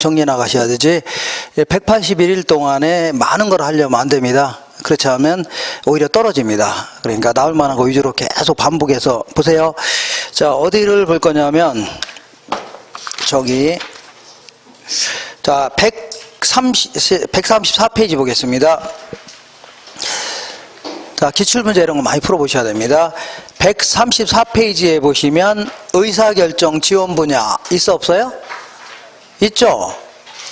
정리해 나가셔야 되지. 181일 동안에 많은 걸 하려면 안 됩니다. 그렇지 않으면 오히려 떨어집니다. 그러니까 나올 만한 거 위주로 계속 반복해서 보세요. 자, 어디를 볼 거냐면 저기 자 134페이지 보겠습니다. 자, 기출문제 이런 거 많이 풀어보셔야 됩니다. 134페이지에 보시면 의사결정 지원 분야 있어 없어요? 있죠?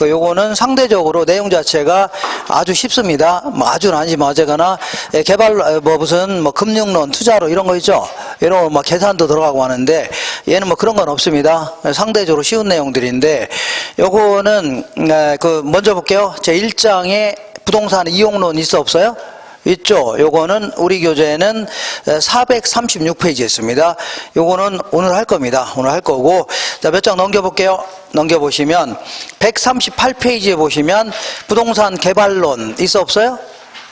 요거는 상대적으로 내용 자체가 아주 쉽습니다. 뭐 아주는 아니지만 어쨌거나 개발 무슨 금융론, 투자로 이런 거 있죠. 이런 거 막 계산도 들어가고 하는데 얘는 뭐 그런 건 없습니다. 상대적으로 쉬운 내용들인데 요거는 먼저 볼게요. 제 1장에 부동산 이용론 있어 없어요? 있죠. 요거는 우리 교재에는 436페이지에 있습니다. 요거는 오늘 할 겁니다. 오늘 할 거고. 자, 몇 장 넘겨볼게요. 넘겨보시면 138페이지에 보시면 부동산 개발론 있어 없어요?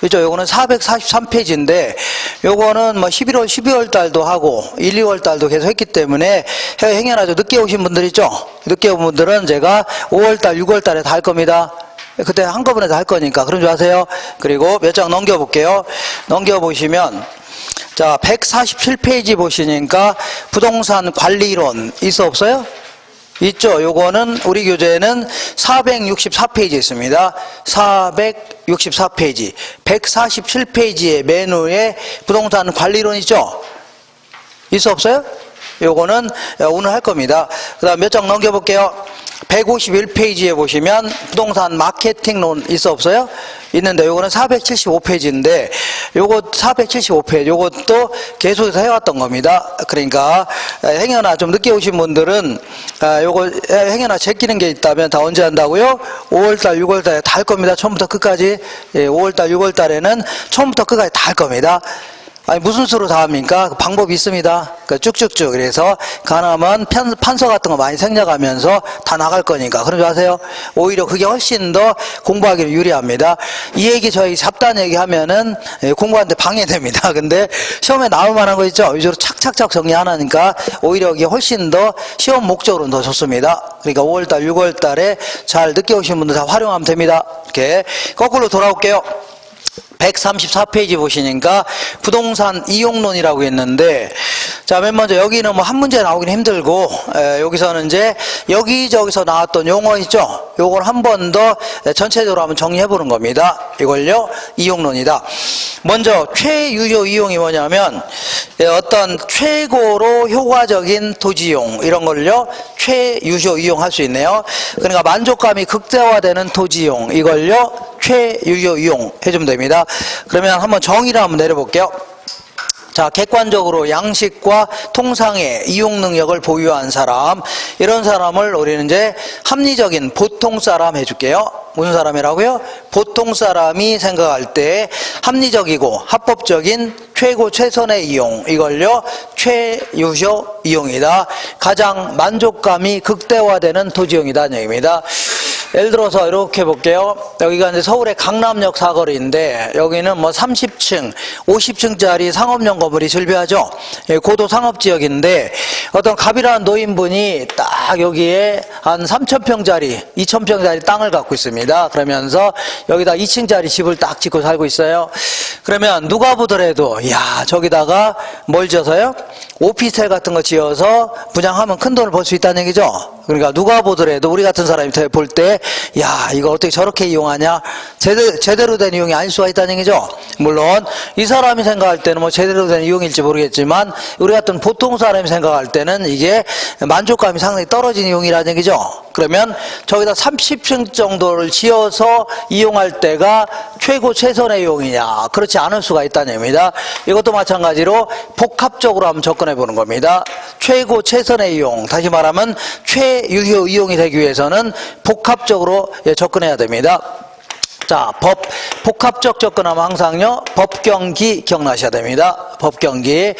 있죠. 요거는 443페이지인데 요거는 뭐 11월, 12월 달도 하고 1, 2월 달도 계속 했기 때문에 행여나 좀 늦게 오신 분들 있죠. 늦게 온 분들은 제가 5월 달, 6월 달에 다 할 겁니다. 그때 한꺼번에 다 할 거니까 그런 줄 아세요? 그리고 몇 장 넘겨볼게요. 넘겨보시면 자 147페이지 보시니까 부동산 관리론 있어 없어요? 있죠. 요거는 우리 교재에는 464페이지 있습니다. 464페이지 147페이지의 메뉴에 부동산 관리론 있죠? 있어 없어요? 요거는 오늘 할 겁니다. 그 다음 몇 장 넘겨볼게요. 151페이지에 보시면 부동산 마케팅론 있어 없어요? 있는데 요거는 475페이지인데 요거 475페이지 요것도 계속해서 해왔던 겁니다. 그러니까 행여나 좀 늦게 오신 분들은 요거 행여나 제끼는 게 있다면 다 언제 한다고요? 5월달 6월달에 다 할 겁니다. 처음부터 끝까지. 5월달 6월달에는 처음부터 끝까지 다 할 겁니다. 아니 무슨 수로 다 합니까? 방법이 있습니다. 그러니까 쭉쭉쭉. 그래서 가능하면 판서 같은 거 많이 생략하면서 다 나갈 거니까 그런 줄 아세요? 오히려 그게 훨씬 더 공부하기는 유리합니다. 이 얘기 저희 잡다한 얘기 하면은 공부하는데 방해됩니다. 근데 시험에 나올 만한 거 있죠? 위주로 착착착 정리하니까 오히려 이게 훨씬 더 시험 목적으로는 더 좋습니다. 그러니까 5월달 6월달에 잘 늦게 오신 분들 다 활용하면 됩니다. 이렇게 거꾸로 돌아올게요. 134페이지 보시니까 부동산 이용론이라고 했는데 자, 맨 먼저 여기는 뭐 한 문제 나오긴 힘들고 여기서는 이제 여기저기서 나왔던 용어 있죠? 요걸 한 번 더 전체적으로 한번 정리해 보는 겁니다. 이걸요 이용론이다. 먼저 최유효 이용이 뭐냐면 어떤 최고로 효과적인 토지이용 이런 걸요 최유효 이용할 수 있네요. 그러니까 만족감이 극대화되는 토지이용 이걸요 최유효 이용 해주면 됩니다. 그러면 한번 정의를 한번 내려볼게요. 자, 객관적으로 양식과 통상의 이용 능력을 보유한 사람, 이런 사람을 우리는 이제 합리적인 보통 사람 해줄게요. 무슨 사람이라고요? 보통 사람이 생각할 때 합리적이고 합법적인 최고 최선의 이용, 이걸요 최유효 이용이다. 가장 만족감이 극대화되는 토지이용이다 얘기입니다. 예를 들어서 이렇게 볼게요. 여기가 이제 서울의 강남역 사거리인데 여기는 뭐 30층, 50층짜리 상업용 건물이 즐비하죠. 고도 상업지역인데 어떤 갑이라는 노인분이 딱 여기에 한 3,000평짜리, 2,000평짜리 땅을 갖고 있습니다. 그러면서 여기다 2층짜리 집을 딱 짓고 살고 있어요. 그러면 누가 보더라도 야 저기다가 뭘 지어서요? 오피스텔 같은 거 지어서 분양하면 큰 돈을 벌 수 있다는 얘기죠. 그러니까 누가 보더라도 우리 같은 사람이 볼 때 야 이거 어떻게 저렇게 이용하냐, 제대로 된 이용이 아닐 수가 있다는 얘기죠. 물론 이 사람이 생각할 때는 뭐 제대로 된 이용일지 모르겠지만 우리 같은 보통 사람이 생각할 때는 이게 만족감이 상당히 떨어진 이용이라는 얘기죠. 그러면 저기다 30층 정도를 지어서 이용할 때가 최고 최선의 이용이냐, 그렇지 않을 수가 있다는 얘기입니다. 이것도 마찬가지로 복합적으로 한번 접근해 보는 겁니다. 최고 최선의 이용, 다시 말하면 최유효 이용이 되기 위해서는 복합적으로 접근해야 됩니다. 자, 복합적 접근하면 항상요 법경기 기억나셔야 됩니다. 법경기.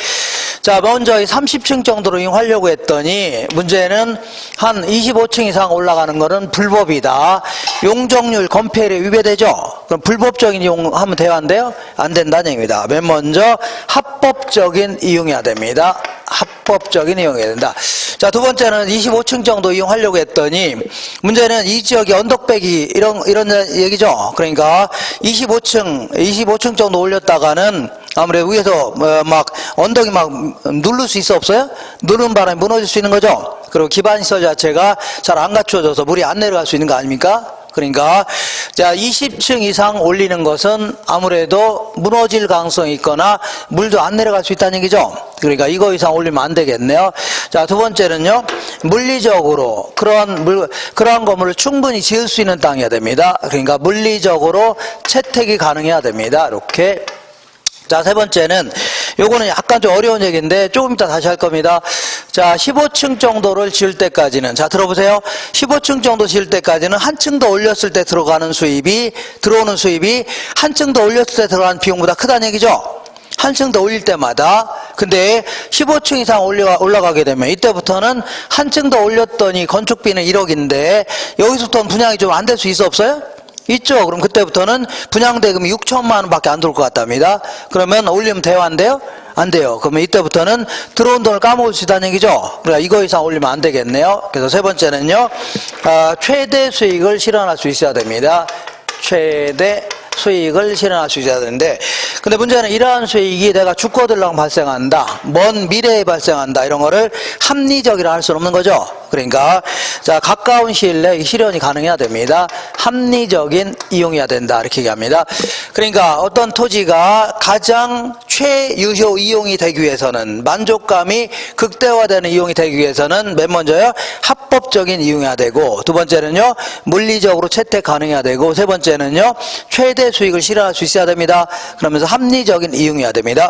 자, 먼저 이 30층 정도로 이용하려고 했더니 문제는 한 25층 이상 올라가는 거는 불법이다. 용적률 건폐율에 위배되죠. 그럼 불법적인 이용하면 돼요, 안 돼요? 안 된다는 얘기입니다. 맨 먼저 합법적인 이용해야 됩니다. 합법적인 이용해야 된다. 자, 두 번째는 25층 정도 이용하려고 했더니 문제는 이 지역이 언덕배기 이런 얘기죠. 그러니까 25층 정도 올렸다가는 아무래도 위에서 막 언덕이 막 누를 수 있어 없어요? 누르는 바람에 무너질 수 있는 거죠. 그리고 기반시설 자체가 잘 안 갖춰져서 물이 안 내려갈 수 있는 거 아닙니까? 그러니까 자 20층 이상 올리는 것은 아무래도 무너질 가능성이 있거나 물도 안 내려갈 수 있다는 얘기죠. 그러니까 이거 이상 올리면 안 되겠네요. 자, 두 번째는요, 물리적으로 그러한 건물을 충분히 지을 수 있는 땅이어야 됩니다. 그러니까 물리적으로 채택이 가능해야 됩니다. 이렇게. 자, 세 번째는 요거는 약간 좀 어려운 얘기인데 조금 이따 다시 할 겁니다. 자, 15층 정도를 지을 때까지는, 자, 들어보세요. 15층 정도 지을 때까지는 한 층 더 올렸을 때 들어오는 수입이 한 층 더 올렸을 때 들어가는 비용보다 크다는 얘기죠. 한 층 더 올릴 때마다. 근데 15층 이상 올라가게 되면 이때부터는 한 층 더 올렸더니 건축비는 1억인데 여기서부터는 분양이 좀 안 될 수 있어 없어요? 있죠. 그럼 그때부터는 분양대금이 6천만 원밖에 안 들어올 것 같답니다. 그러면 올리면 돼요, 안 돼요? 안 돼요. 그러면 이때부터는 들어온 돈을 까먹을 수 있다는 얘기죠. 그러니까 이거 이상 올리면 안 되겠네요. 그래서 세 번째는요, 최대 수익을 실현할 수 있어야 됩니다. 최대 수익을 실현할 수 있어야 되는데, 근데 문제는 이러한 수익이 내가 죽거들랑 발생한다, 먼 미래에 발생한다, 이런 거를 합리적이라 할 수는 없는 거죠. 그러니까 자, 가까운 시일 내에 실현이 가능해야 됩니다. 합리적인 이용이어야 된다, 이렇게 얘기합니다. 그러니까 어떤 토지가 가장 최유효 이용이 되기 위해서는, 만족감이 극대화되는 이용이 되기 위해서는 맨 먼저요, 합법적인 이용이어야 되고, 두 번째는요, 물리적으로 채택 가능해야 되고, 세 번째는요, 최대 수익을 실현할 수 있어야 됩니다. 그러면서 합리적인 이용이어야 됩니다.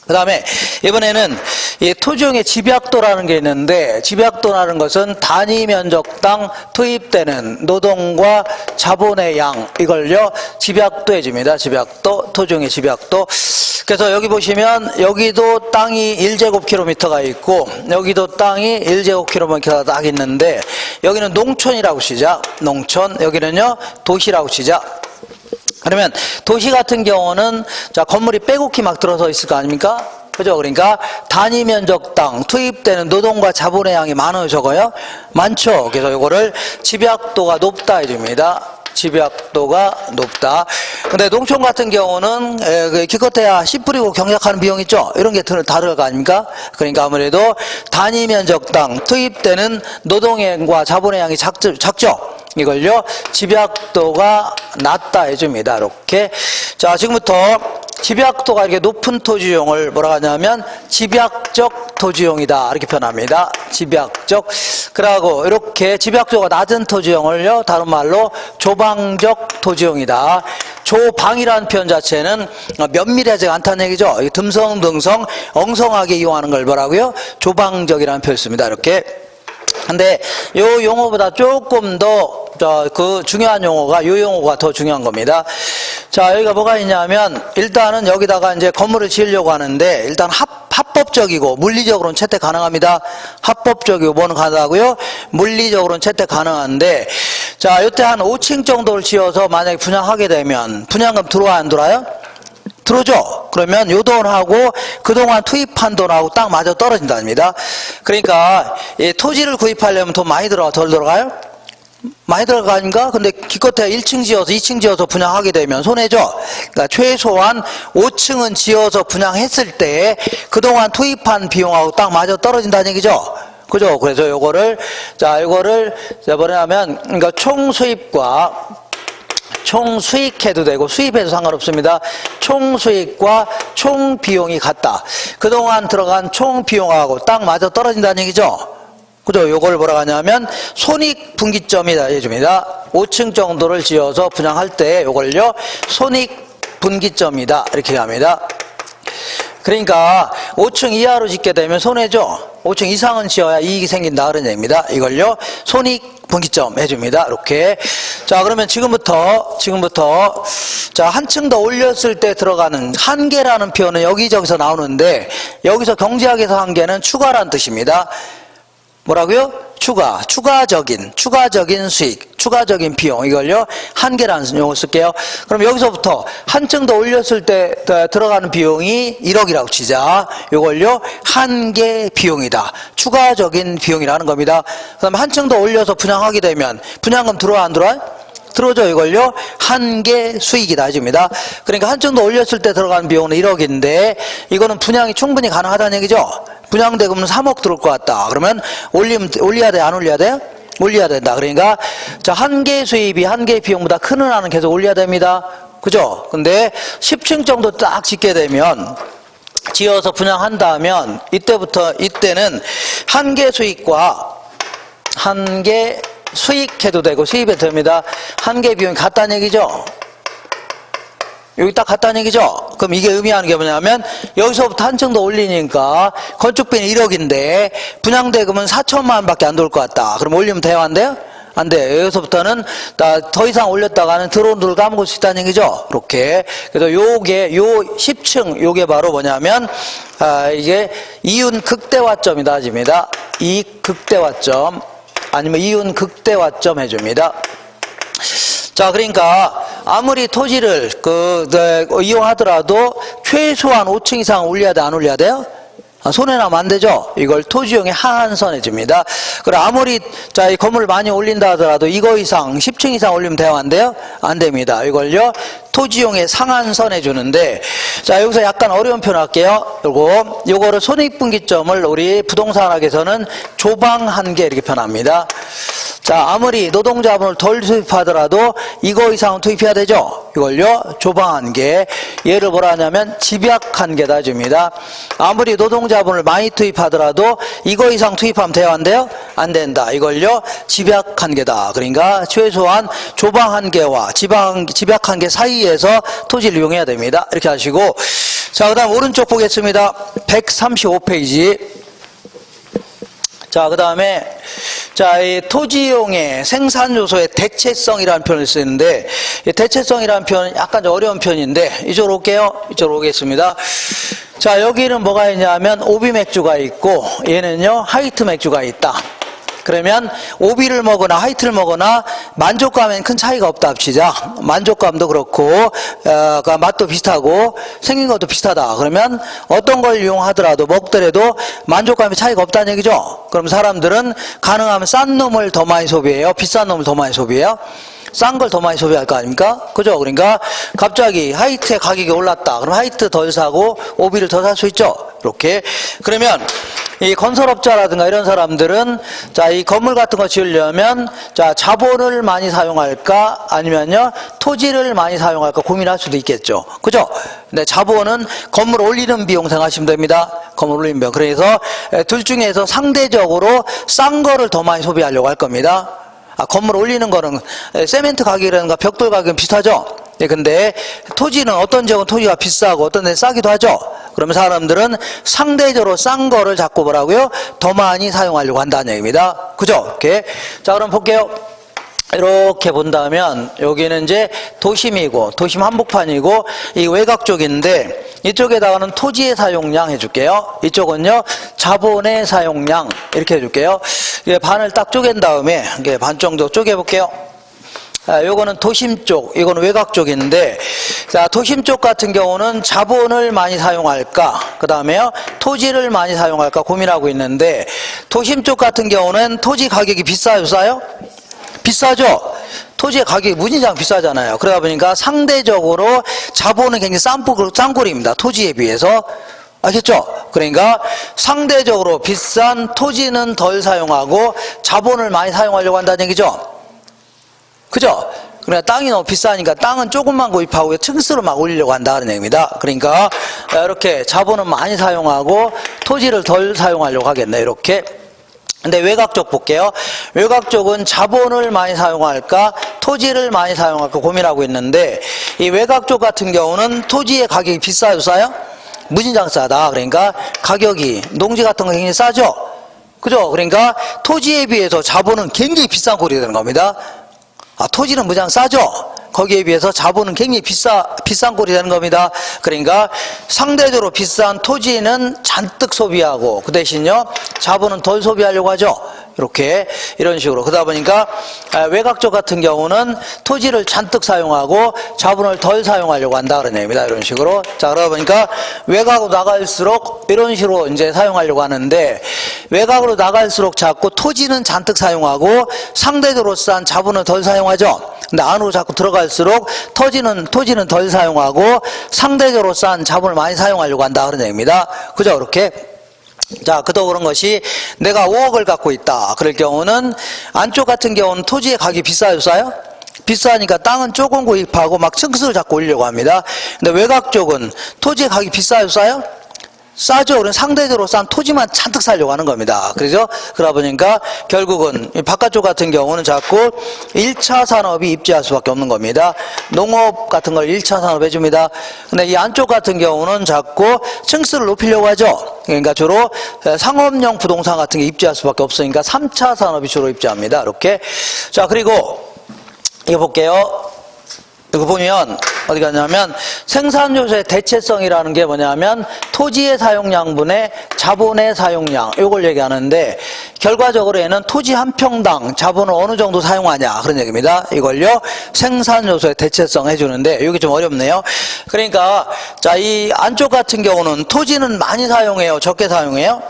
그 다음에 이번에는 이 토지용의 집약도라는 게 있는데, 집약도라는 것은 단위 면적당 투입되는 노동과 자본의 양, 이걸요 집약도 해줍니다. 집약도, 토지용의 집약도. 그래서 여기 보시면 여기도 땅이 1제곱킬로미터가 있고 여기도 땅이 1제곱킬로미터가 딱 있는데, 여기는 농촌이라고 치자. 농촌. 여기는요 도시라고 치자. 그러면 도시 같은 경우는 자, 건물이 빼곡히 막 들어서 있을 거 아닙니까? 그죠? 그러니까 단위 면적당 투입되는 노동과 자본의 양이 많아요, 적어요? 많죠. 그래서 이거를 집약도가 높다 해줍니다. 집약도가 높다. 근데 농촌 같은 경우는 기껏해야 씨 뿌리고 경작하는 비용 있죠? 이런 게 다를 거 아닙니까? 그러니까 아무래도 단위 면적당 투입되는 노동량과 자본의 양이 작죠? 이걸요 집약도가 낮다 해줍니다. 이렇게. 자, 지금부터 집약도가 이렇게 높은 토지용을 뭐라고 하냐면 집약적 토지용이다, 이렇게 표현합니다. 집약적. 그러고 이렇게 집약도가 낮은 토지용을요 다른 말로 조방적 토지용이다. 조방이라는 표현 자체는 면밀하지 않다는 얘기죠. 듬성듬성 엉성하게 이용하는 걸 뭐라고요? 조방적이라는 표현을 씁니다. 이렇게. 근데 요 용어보다 조금 더 그 중요한 용어가, 요 용어가 더 중요한 겁니다. 자, 여기가 뭐가 있냐면, 일단은 여기다가 이제 건물을 지으려고 하는데, 일단 합법적이고 물리적으로는 채택 가능합니다. 합법적이고 뭐는 가능하고요, 물리적으로는 채택 가능한데, 자, 요때 한 5층 정도를 지어서 만약에 분양하게 되면 분양금 들어와요, 안 들어와요? 들어오죠? 그러면 요 돈하고 그동안 투입한 돈하고 딱 맞아 떨어진답니다. 그러니까 이 토지를 구입하려면 돈 많이 들어가, 덜 들어가요? 많이 들어가니까. 근데 기껏해야 1층 지어서 2층 지어서 분양하게 되면 손해죠. 그러니까 최소한 5층은 지어서 분양했을 때 그동안 투입한 비용하고 딱 맞아 떨어진다는 얘기죠. 그죠? 그래서 요거를 뭐냐면, 그러니까 총수익해도 되고 수입해도 상관없습니다. 총수익과 총비용이 같다. 그동안 들어간 총비용하고 딱 맞아 떨어진다는 얘기죠. 그죠? 요걸 뭐라고 하냐면 손익분기점이다 해줍니다. 5층 정도를 지어서 분양할 때 요걸요 손익분기점이다, 이렇게 합니다. 그러니까 5층 이하로 짓게 되면 손해죠. 5층 이상은 지어야 이익이 생긴다, 그런 얘기입니다. 이걸요 손익분기점 해줍니다. 이렇게. 자, 그러면 지금부터 자, 한 층 더 올렸을 때 들어가는 한계라는 표현은 여기저기서 나오는데, 여기서 경제학에서 한계는 추가란 뜻입니다. 뭐라고요? 추가적인 수익, 추가적인 비용, 이걸요, 한계라는 용어 쓸게요. 그럼 여기서부터 한층 더 올렸을 때 들어가는 비용이 1억이라고 치자. 이걸요, 한계 비용이다. 추가적인 비용이라는 겁니다. 그 다음에 한층 더 올려서 분양하게 되면, 분양금 들어와, 안 들어와요? 들어오죠. 이걸요, 한계 수익이다. 해줍니다. 그러니까 한층 더 올렸을 때 들어가는 비용은 1억인데, 이거는 분양이 충분히 가능하다는 얘기죠. 분양대금은 3억 들어올 것 같다. 그러면 올려야 돼? 안 올려야 돼? 올려야 된다. 그러니까 자, 한계 수입이 한계 비용보다 큰 은하는 계속 올려야 됩니다. 그죠? 근데 10층 정도 딱 짓게 되면, 지어서 분양한다면 이때는 한계 수익과 한계 수익해도 되고 수입해도 됩니다. 한계 비용이 같다는 얘기죠. 여기 딱 같다는 얘기죠. 그럼 이게 의미하는 게 뭐냐면, 여기서부터 한층 더 올리니까 건축비는 1억인데 분양대금은 4천만 원밖에 안 들어올 것 같다. 그럼 올리면 돼요? 안 돼요? 안 돼요. 여기서부터는 더 이상 올렸다가는 들어온 돈을 까먹을 수 있다는 얘기죠. 이렇게. 그래서 요 10층, 요게 바로 뭐냐면, 이게 이윤 극대화점이다. 집니다. 이익 극대화점, 아니면 이윤 극대화점 해줍니다. 자, 그러니까 아무리 토지를 이용하더라도 최소한 5층 이상 올려야 돼, 안 올려야 돼요? 손해나면 안 되죠. 이걸 토지용의 하한선 해줍니다. 그리고 아무리 이 건물을 많이 올린다 하더라도 이거 이상 10층 이상 올리면 돼요, 안 돼요? 안 됩니다. 이걸요, 토지용의 상한선 해주는데, 자, 여기서 약간 어려운 표현 할게요. 요거를 손익분기점을 우리 부동산학에서는 조방한계 이렇게 표현합니다. 자, 아무리 노동자본을 덜 투입하더라도 이거 이상은 투입해야 되죠. 이걸요, 조방한계. 얘를 뭐라 하냐면 집약한계다 줍니다. 아무리 노동자본을 많이 투입하더라도 이거 이상 투입하면 돼요, 안 돼요? 안 된다. 이걸요, 집약한계다. 그러니까 최소한 조방한계와 집약한계 사이에서 토지를 이용해야 됩니다. 이렇게 하시고, 자, 그 다음 오른쪽 보겠습니다. 135페이지. 자, 그 다음에, 자, 이 토지용의 생산 요소의 대체성이라는 표현을 쓰는데, 이 대체성이라는 표현은 약간 좀 어려운 표현인데, 이쪽으로 올게요. 이쪽으로 오겠습니다. 자, 여기는 뭐가 있냐면, 오비 맥주가 있고, 얘는요, 하이트 맥주가 있다. 그러면 오비를 먹거나 하이트를 먹거나 만족감에는 큰 차이가 없다 합치자. 만족감도 그렇고 맛도 비슷하고 생긴 것도 비슷하다. 그러면 어떤 걸 이용하더라도 먹더라도 만족감에 차이가 없다는 얘기죠. 그럼 사람들은 가능하면 싼 놈을 더 많이 소비해요? 비싼 놈을 더 많이 소비해요? 싼 걸 더 많이 소비할 거 아닙니까? 그죠? 그러니까 갑자기 하이트의 가격이 올랐다. 그럼 하이트 덜 사고 오비를 더 살 수 있죠. 이렇게. 그러면 이 건설업자라든가 이런 사람들은 자, 이 건물 같은 거 지으려면 자, 자본을 많이 사용할까 아니면요 토지를 많이 사용할까 고민할 수도 있겠죠. 그죠? 근데 자본은 건물 올리는 비용 생각하시면 됩니다. 건물 올리는 비용. 그래서 둘 중에서 상대적으로 싼 거를 더 많이 소비하려고 할 겁니다. 건물 올리는 거는 세멘트 가격이라든가 벽돌 가격은 비슷하죠. 근데 토지는 어떤 지역은 토지가 비싸고 어떤 데는 싸기도 하죠. 그러면 사람들은 상대적으로 싼 거를 자꾸 뭐라고요? 더 많이 사용하려고 한다는 얘기입니다. 그죠? 이렇게. 자, 그럼 볼게요. 이렇게 본다면 여기는 이제 도심이고 도심 한복판이고 이 외곽 쪽인데 이쪽에다가는 토지의 사용량 해줄게요. 이쪽은요 자본의 사용량 이렇게 해줄게요. 반을 딱 쪼갠 다음에 반 정도 쪼개볼게요. 요거는 도심 쪽, 이거는 외곽 쪽인데, 자, 도심 쪽 같은 경우는 자본을 많이 사용할까, 그 다음에요, 토지를 많이 사용할까 고민하고 있는데, 도심 쪽 같은 경우는 토지 가격이 비싸요, 싸요? 비싸죠? 토지의 가격이 무진장 비싸잖아요. 그러다 보니까 상대적으로 자본은 굉장히 싼 꼴입니다. 토지에 비해서. 알겠죠? 그러니까 상대적으로 비싼 토지는 덜 사용하고 자본을 많이 사용하려고 한다는 얘기죠. 그죠? 그러니까 땅이 너무 비싸니까 땅은 조금만 구입하고 층수로 막 올리려고 한다는 얘기입니다. 그러니까 이렇게 자본은 많이 사용하고 토지를 덜 사용하려고 하겠네. 이렇게. 근데 외곽 쪽 볼게요. 외곽 쪽은 자본을 많이 사용할까 토지를 많이 사용할까 고민하고 있는데 이 외곽 쪽 같은 경우는 토지의 가격이 비싸요, 싸요? 무진장 싸다. 그러니까 가격이 농지 같은 거 굉장히 싸죠? 그죠? 그러니까 토지에 비해서 자본은 굉장히 비싼 꼴이 되는 겁니다. 토지는 무장 싸죠? 거기에 비해서 자본은 굉장히 비싼 꼴이 되는 겁니다. 그러니까 상대적으로 비싼 토지는 잔뜩 소비하고 그 대신요 자본은 덜 소비하려고 하죠. 이렇게 이런 식으로. 그러다 보니까 외곽적 같은 경우는 토지를 잔뜩 사용하고 자본을 덜 사용하려고 한다 그런 얘기입니다. 이런 식으로. 자, 그러다 보니까 외곽으로 나갈수록 이런 식으로 이제 사용하려고 하는데, 외곽으로 나갈수록 자꾸 토지는 잔뜩 사용하고 상대적으로 싼 자본은 덜 사용하죠. 근데 안으로 자꾸 들어갈수록 토지는 덜 사용하고 상대적으로 싼 자본을 많이 사용하려고 한다 그런 얘기입니다. 그죠? 그렇게. 자, 그도 그런 것이 내가 5억을 갖고 있다. 그럴 경우는 안쪽 같은 경우는 토지의 가격이 비싸요, 싸요? 비싸니까 땅은 조금 구입하고 막 층수를 자꾸 올리려고 합니다. 근데 외곽 쪽은 토지의 가격이 비싸요, 싸요? 싸죠. 그럼 상대적으로 싼 토지만 잔뜩 사려고 하는 겁니다. 그래서 그러다 보니까 결국은 바깥쪽 같은 경우는 자꾸 1차 산업이 입지할 수밖에 없는 겁니다. 농업 같은 걸 1차 산업 해줍니다. 근데 이 안쪽 같은 경우는 자꾸 층수를 높이려고 하죠. 그러니까 주로 상업용 부동산 같은 게 입지할 수밖에 없으니까 3차 산업이 주로 입지합니다. 이렇게. 자, 그리고 이거 볼게요. 이거 보면 어디 갔냐면 생산요소의 대체성이라는 게 뭐냐면 토지의 사용량분의 자본의 사용량, 이걸 얘기하는데, 결과적으로 얘는 토지 한 평당 자본을 어느 정도 사용하냐 그런 얘기입니다. 이걸요 생산요소의 대체성 해주는데, 이게 좀 어렵네요. 그러니까 자, 이 안쪽 같은 경우는 토지는 많이 사용해요, 적게 사용해요?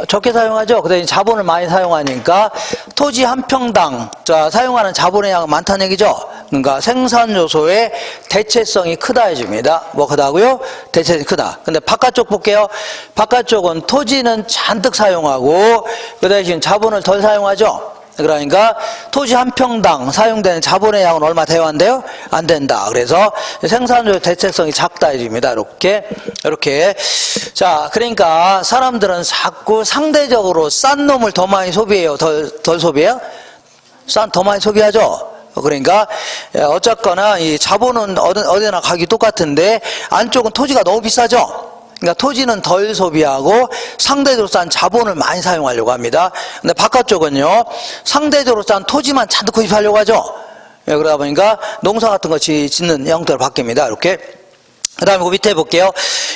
적게 사용하죠. 그다음에 자본을 많이 사용하니까 토지 한 평당 사용하는 자본의 양은 많다는 얘기죠. 그러니까 생산 요소의 대체성이 크다 해줍니다. 뭐 크다고요? 대체성이 크다. 근데 바깥쪽 볼게요. 바깥쪽은 토지는 잔뜩 사용하고 그 대신 자본을 덜 사용하죠. 그러니까 토지 한 평당 사용되는 자본의 양은 얼마 돼야 한대요? 안 된다. 그래서 생산조 대체성이 작다 해줍니다. 이렇게. 자, 그러니까 사람들은 자꾸 상대적으로 싼 놈을 더 많이 소비해요? 덜 소비해요? 더 많이 소비하죠? 그러니까 어쨌거나 이 자본은 어디나 가격이 똑같은데 안쪽은 토지가 너무 비싸죠? 그러니까 토지는 덜 소비하고 상대적으로 싼 자본을 많이 사용하려고 합니다. 근데 바깥쪽은요, 상대적으로 싼 토지만 잔뜩 구입하려고 하죠. 그러다 보니까 농사 같은 거 짓는 형태로 바뀝니다. 이렇게. 그 다음에 그 밑에 볼게요.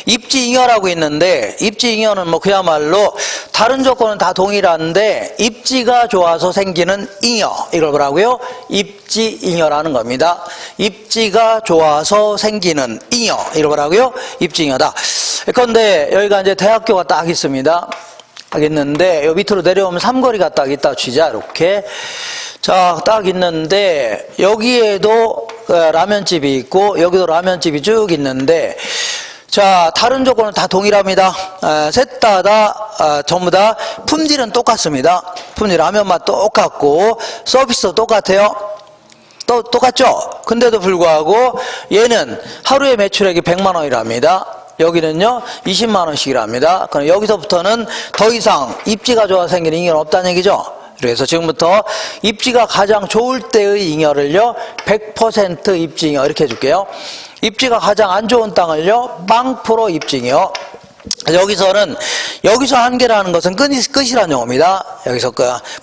입지잉여라고 있는데, 입지잉여는 뭐 그야말로 다른 조건은 다 동일한데 입지가 좋아서 생기는 잉여, 이걸 뭐라고요? 입지잉여라는 겁니다. 입지가 좋아서 생기는 잉여, 이걸 뭐라고요? 입지잉여다. 그런데 여기가 이제 대학교가 딱 있습니다. 딱 있는데 요 밑으로 내려오면 삼거리가 딱 있다 치자. 이렇게. 자, 딱 있는데 여기에도 라면집이 있고 여기도 라면집이 쭉 있는데, 자, 다른 조건은 다 동일합니다. 셋 다 전부 다 품질은 똑같습니다. 품질 라면 맛 똑같고 서비스도 똑같아요. 똑같죠? 근데도 불구하고 얘는 하루에 매출액이 100만 원이랍니다. 여기는요 20만 원씩이랍니다. 그럼 여기서부터는 더 이상 입지가 좋아 생기는 잉여는 없다는 얘기죠. 그래서 지금부터 입지가 가장 좋을 때의 잉여를요 100% 입지잉여 이렇게 해줄게요. 입지가 가장 안 좋은 땅을요 0% 입지잉여. 여기서 한계라는 것은 끝이라는 용어입니다. 여기서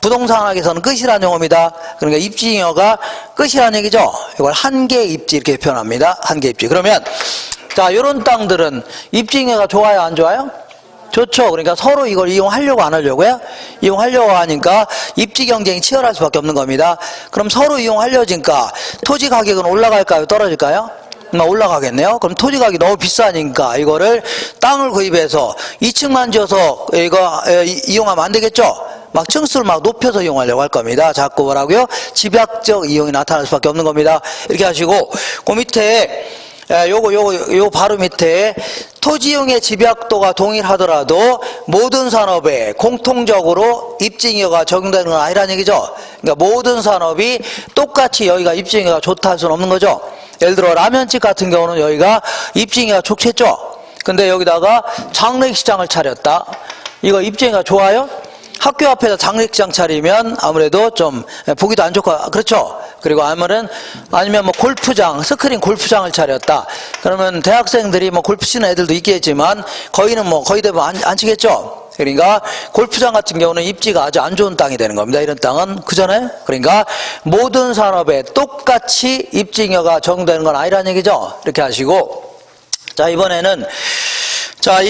부동산학에서는 끝이라는 용어입니다. 그러니까 입지잉여가 끝이라는 얘기죠. 이걸 한계 입지 이렇게 표현합니다. 한계 입지. 그러면 자, 요런 땅들은 입지잉여가 좋아요, 안 좋아요? 좋죠. 그러니까 서로 이걸 이용하려고 안 하려고요? 이용하려고 하니까 입지 경쟁이 치열할 수밖에 없는 겁니다. 그럼 서로 이용하려니까 토지 가격은 올라갈까요? 떨어질까요? 올라가겠네요. 그럼 토지 가격이 너무 비싸니까 이거를 땅을 구입해서 2층만 지어서 이거 이용하면 안 되겠죠? 막 층수를 막 높여서 이용하려고 할 겁니다. 자꾸 뭐라고요? 집약적 이용이 나타날 수밖에 없는 겁니다. 이렇게 하시고 그 밑에 요거 바로 밑에 토지용의 집약도가 동일하더라도 모든 산업에 공통적으로 입지잉여가 적용되는 건 아니라는 얘기죠. 그러니까 모든 산업이 똑같이 여기가 입지잉여가 좋다 할 수는 없는 거죠. 예를 들어 라면집 같은 경우는 여기가 입지잉여가 좋겠죠. 근데 여기다가 장례식장을 차렸다. 이거 입지잉여가 좋아요? 학교 앞에서 장례식장 차리면 아무래도 좀 보기도 안 좋고 그렇죠. 그리고 아니면 뭐 골프장, 스크린 골프장을 차렸다. 그러면 대학생들이 뭐 골프 치는 애들도 있겠지만 거의 대부분 안 치겠죠. 그러니까 골프장 같은 경우는 입지가 아주 안 좋은 땅이 되는 겁니다. 이런 땅은 그잖아요. 그러니까 모든 산업에 똑같이 입지잉여가 적용되는 건 아니라는 얘기죠. 이렇게 하시고, 자, 이번에는 자,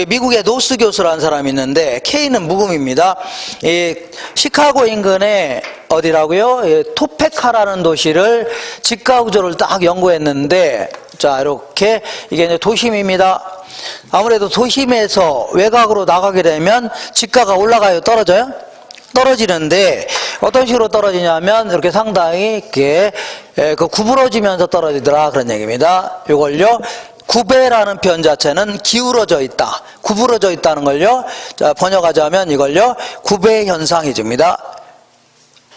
미국의 노스 교수라는 사람이 있는데, K는 묵음입니다. 이 시카고 인근에 어디라고요? 토페카라는 도시를 직가 구조를 딱 연구했는데, 자, 이렇게 이게 이제 도심입니다. 아무래도 도심에서 외곽으로 나가게 되면 직가가 올라가요? 떨어져요? 떨어지는데 어떤 식으로 떨어지냐면 이렇게 상당히 이렇게 구부러지면서 떨어지더라 그런 얘기입니다. 이걸요 구배라는 표현 자체는 기울어져 있다, 구부러져 있다는 걸요. 자, 번역하자면 이걸요 구배 현상 해줍니다.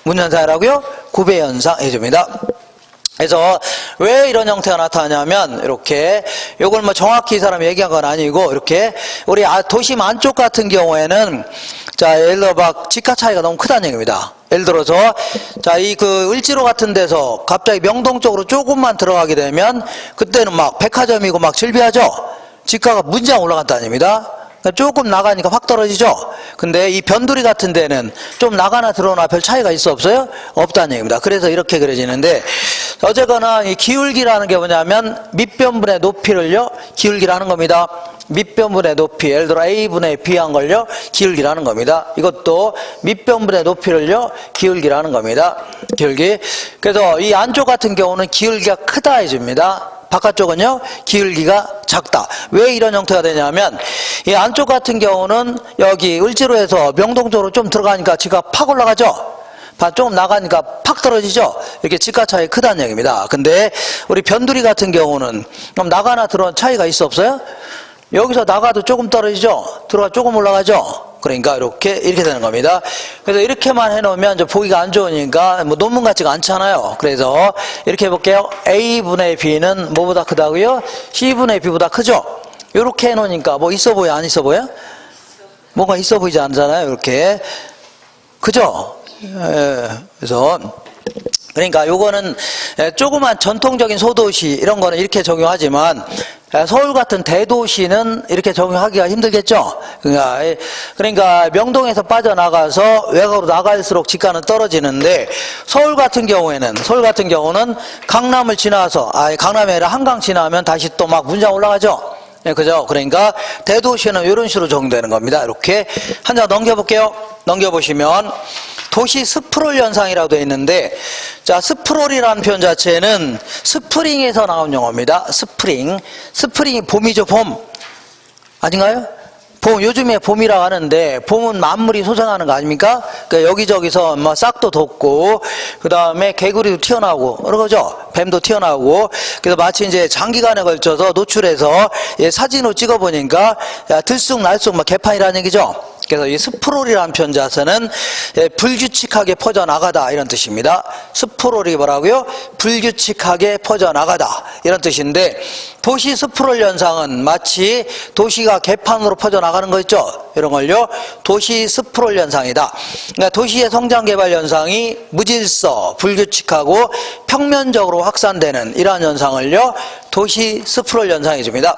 무슨 현상이라고요? 구배 현상 해줍니다. 그래서 왜 이런 형태가 나타나냐면 이렇게 요걸 뭐 정확히 이 사람이 얘기한 건 아니고 이렇게 우리 도심 안쪽 같은 경우에는 자 예를 들어 막 지가 차이가 너무 크다는 얘기입니다. 예를 들어서 자 이 을지로 같은 데서 갑자기 명동 쪽으로 조금만 들어가게 되면 그때는 막 백화점이고 막 즐비하죠. 지가가 문장 올라간다는 얘기입니다. 조금 나가니까 확 떨어지죠. 근데 이 변두리 같은 데는 좀 나가나 들어오나 별 차이가 있어 없어요? 없다는 얘기입니다. 그래서 이렇게 그려지는데 어쨌거나 이 기울기라는 게 뭐냐면 밑변분의 높이를요 기울기라는 겁니다. 밑변분의 높이, 예를 들어 A분의 B한 걸요 기울기라는 겁니다. 이것도 밑변분의 높이를요 기울기라는 겁니다. 기울기. 그래서 이 안쪽 같은 경우는 기울기가 크다 해줍니다. 바깥쪽은요 기울기가 작다. 왜 이런 형태가 되냐면 이 안쪽 같은 경우는 여기 을지로에서 명동 쪽으로 좀 들어가니까 지가 팍 올라가죠. 조금 나가니까 팍 떨어지죠. 이렇게 지가 차이 크다는 얘기입니다. 근데 우리 변두리 같은 경우는 그럼 나가나 들어온 차이가 있어 없어요? 여기서 나가도 조금 떨어지죠. 들어가 조금 올라가죠. 그러니까 이렇게 되는 겁니다. 그래서 이렇게만 해놓으면 이제 보기가 안 좋으니까 뭐 논문 같지가 않잖아요. 그래서 이렇게 해볼게요. A분의 B는 뭐보다 크다고요? C분의 B보다 크죠. 이렇게 해놓으니까 뭐 있어 보여 안 있어 보여? 뭔가 있어 보이지 않잖아요. 이렇게 그죠? 그래서 그러니까 요거는 조그만 전통적인 소도시 이런 거는 이렇게 적용하지만 서울 같은 대도시는 이렇게 적용하기가 힘들겠죠. 그러니까 명동에서 빠져나가서 외곽으로 나갈수록 지가는 떨어지는데 서울 같은 경우는 강남을 지나서 강남이 아니라 한강 지나면 다시 또 막 문장 올라가죠. 그죠? 그러니까 대도시는 이런 식으로 적용되는 겁니다. 이렇게 한 장 넘겨볼게요. 넘겨보시면 도시 스프롤 현상이라고 되어 있는데, 자, 스프롤이라는 표현 자체는 스프링에서 나온 용어입니다. 스프링이 봄이죠, 봄. 아닌가요? 봄, 요즘에 봄이라고 하는데, 봄은 만물이 소생하는 거 아닙니까? 그러니까 여기저기서 뭐 싹도 돋고, 그 다음에 개구리도 튀어나오고, 그런 거죠. 뱀도 튀어나오고, 그래서 마치 이제 장기간에 걸쳐서 노출해서 사진으로 찍어보니까, 들쑥날쑥 막 개판이라는 얘기죠. 그래서 이 스프롤이라는 표현 자체는 불규칙하게 퍼져나가다 이런 뜻입니다. 스프롤이 뭐라고요? 불규칙하게 퍼져나가다 이런 뜻인데, 도시 스프롤 현상은 마치 도시가 개판으로 퍼져나가는 거 있죠? 이런 걸요 도시 스프롤 현상이다. 그러니까 도시의 성장 개발 현상이 무질서, 불규칙하고 평면적으로 확산되는 이러한 현상을요 도시 스프롤 현상이 줍니다.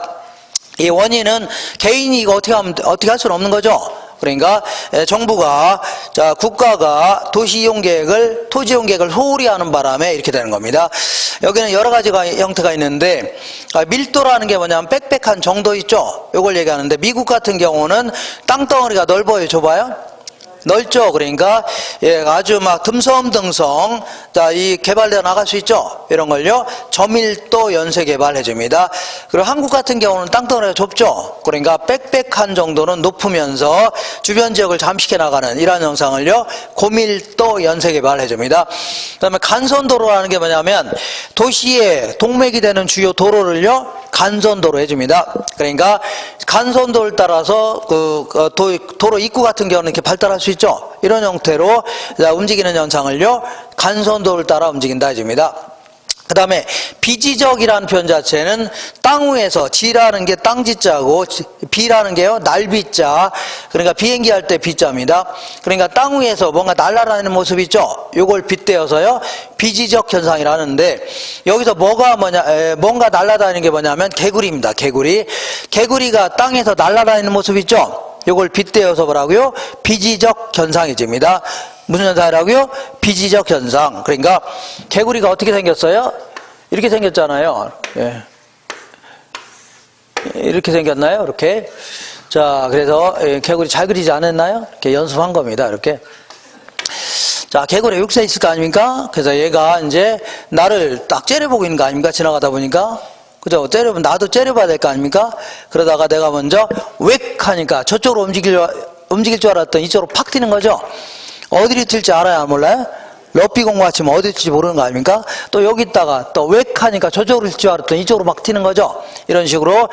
이 원인은 개인이 이거 어떻게 할 수는 없는 거죠. 그러니까 정부가, 자, 국가가 도시 이용 계획을, 토지 이용 계획을 소홀히 하는 바람에 이렇게 되는 겁니다. 여기는 여러 가지가 형태가 있는데, 밀도라는 게 뭐냐면 빽빽한 정도 있죠. 이걸 얘기하는데, 미국 같은 경우는 땅덩어리가 넓어요, 좁아요? 넓죠. 그러니까 아주 막 듬성듬성 이 개발되어 나갈 수 있죠. 이런 걸요 저밀도 연쇄 개발해 줍니다. 그리고 한국 같은 경우는 땅덩어리가 좁죠. 그러니까 빽빽한 정도는 높으면서 주변 지역을 잠식해 나가는 이러한 현상을요 고밀도 연쇄 개발해 줍니다. 그다음에 간선도로라는 게 뭐냐면 도시의 동맥이 되는 주요 도로를요 간선도로 해줍니다. 그러니까 간선도를 따라서 도로 입구 같은 경우는 이렇게 발달할 수 있죠. 이런 형태로 움직이는 현상을요 간선도를 따라 움직인다 해줍니다. 그 다음에 비지적이라는 표현 자체는 땅 위에서, 지라는 게 땅지자고 비라는 게요 날비자, 그러니까 비행기 할 때 비자입니다. 그러니까 땅 위에서 뭔가 날아다니는 모습 있죠. 요걸 빗대어서요 비지적 현상이라는데, 여기서 뭔가 날아다니는 게 뭐냐면 개구리입니다. 개구리가 땅에서 날아다니는 모습 있죠. 요걸 빗대어서 뭐라고요? 비지적 현상이 됩니다. 무슨 현상이라고요? 비지적 현상. 그러니까 개구리가 어떻게 생겼어요? 이렇게 생겼잖아요. 예. 이렇게 생겼나요? 이렇게. 자, 그래서 개구리 잘 그리지 않았나요? 이렇게 연습한 겁니다. 이렇게. 자, 개구리 육세 있을 거 아닙니까? 그래서 얘가 이제 나를 딱 째려보고 있는 거 아닙니까? 지나가다 보니까. 그죠? 째려보면 나도 째려봐야 될 거 아닙니까? 그러다가 내가 먼저 웩 하니까 저쪽으로 움직일 줄 알았더니 이쪽으로 팍 튀는 거죠? 어디로 튈지 알아야 몰라요? 럭비 공부가 치면 어디 튈지 모르는 거 아닙니까? 또 여기다가 또 웩 하니까 저쪽으로 튈 줄 알았더니 이쪽으로 막 튀는 거죠? 이런 식으로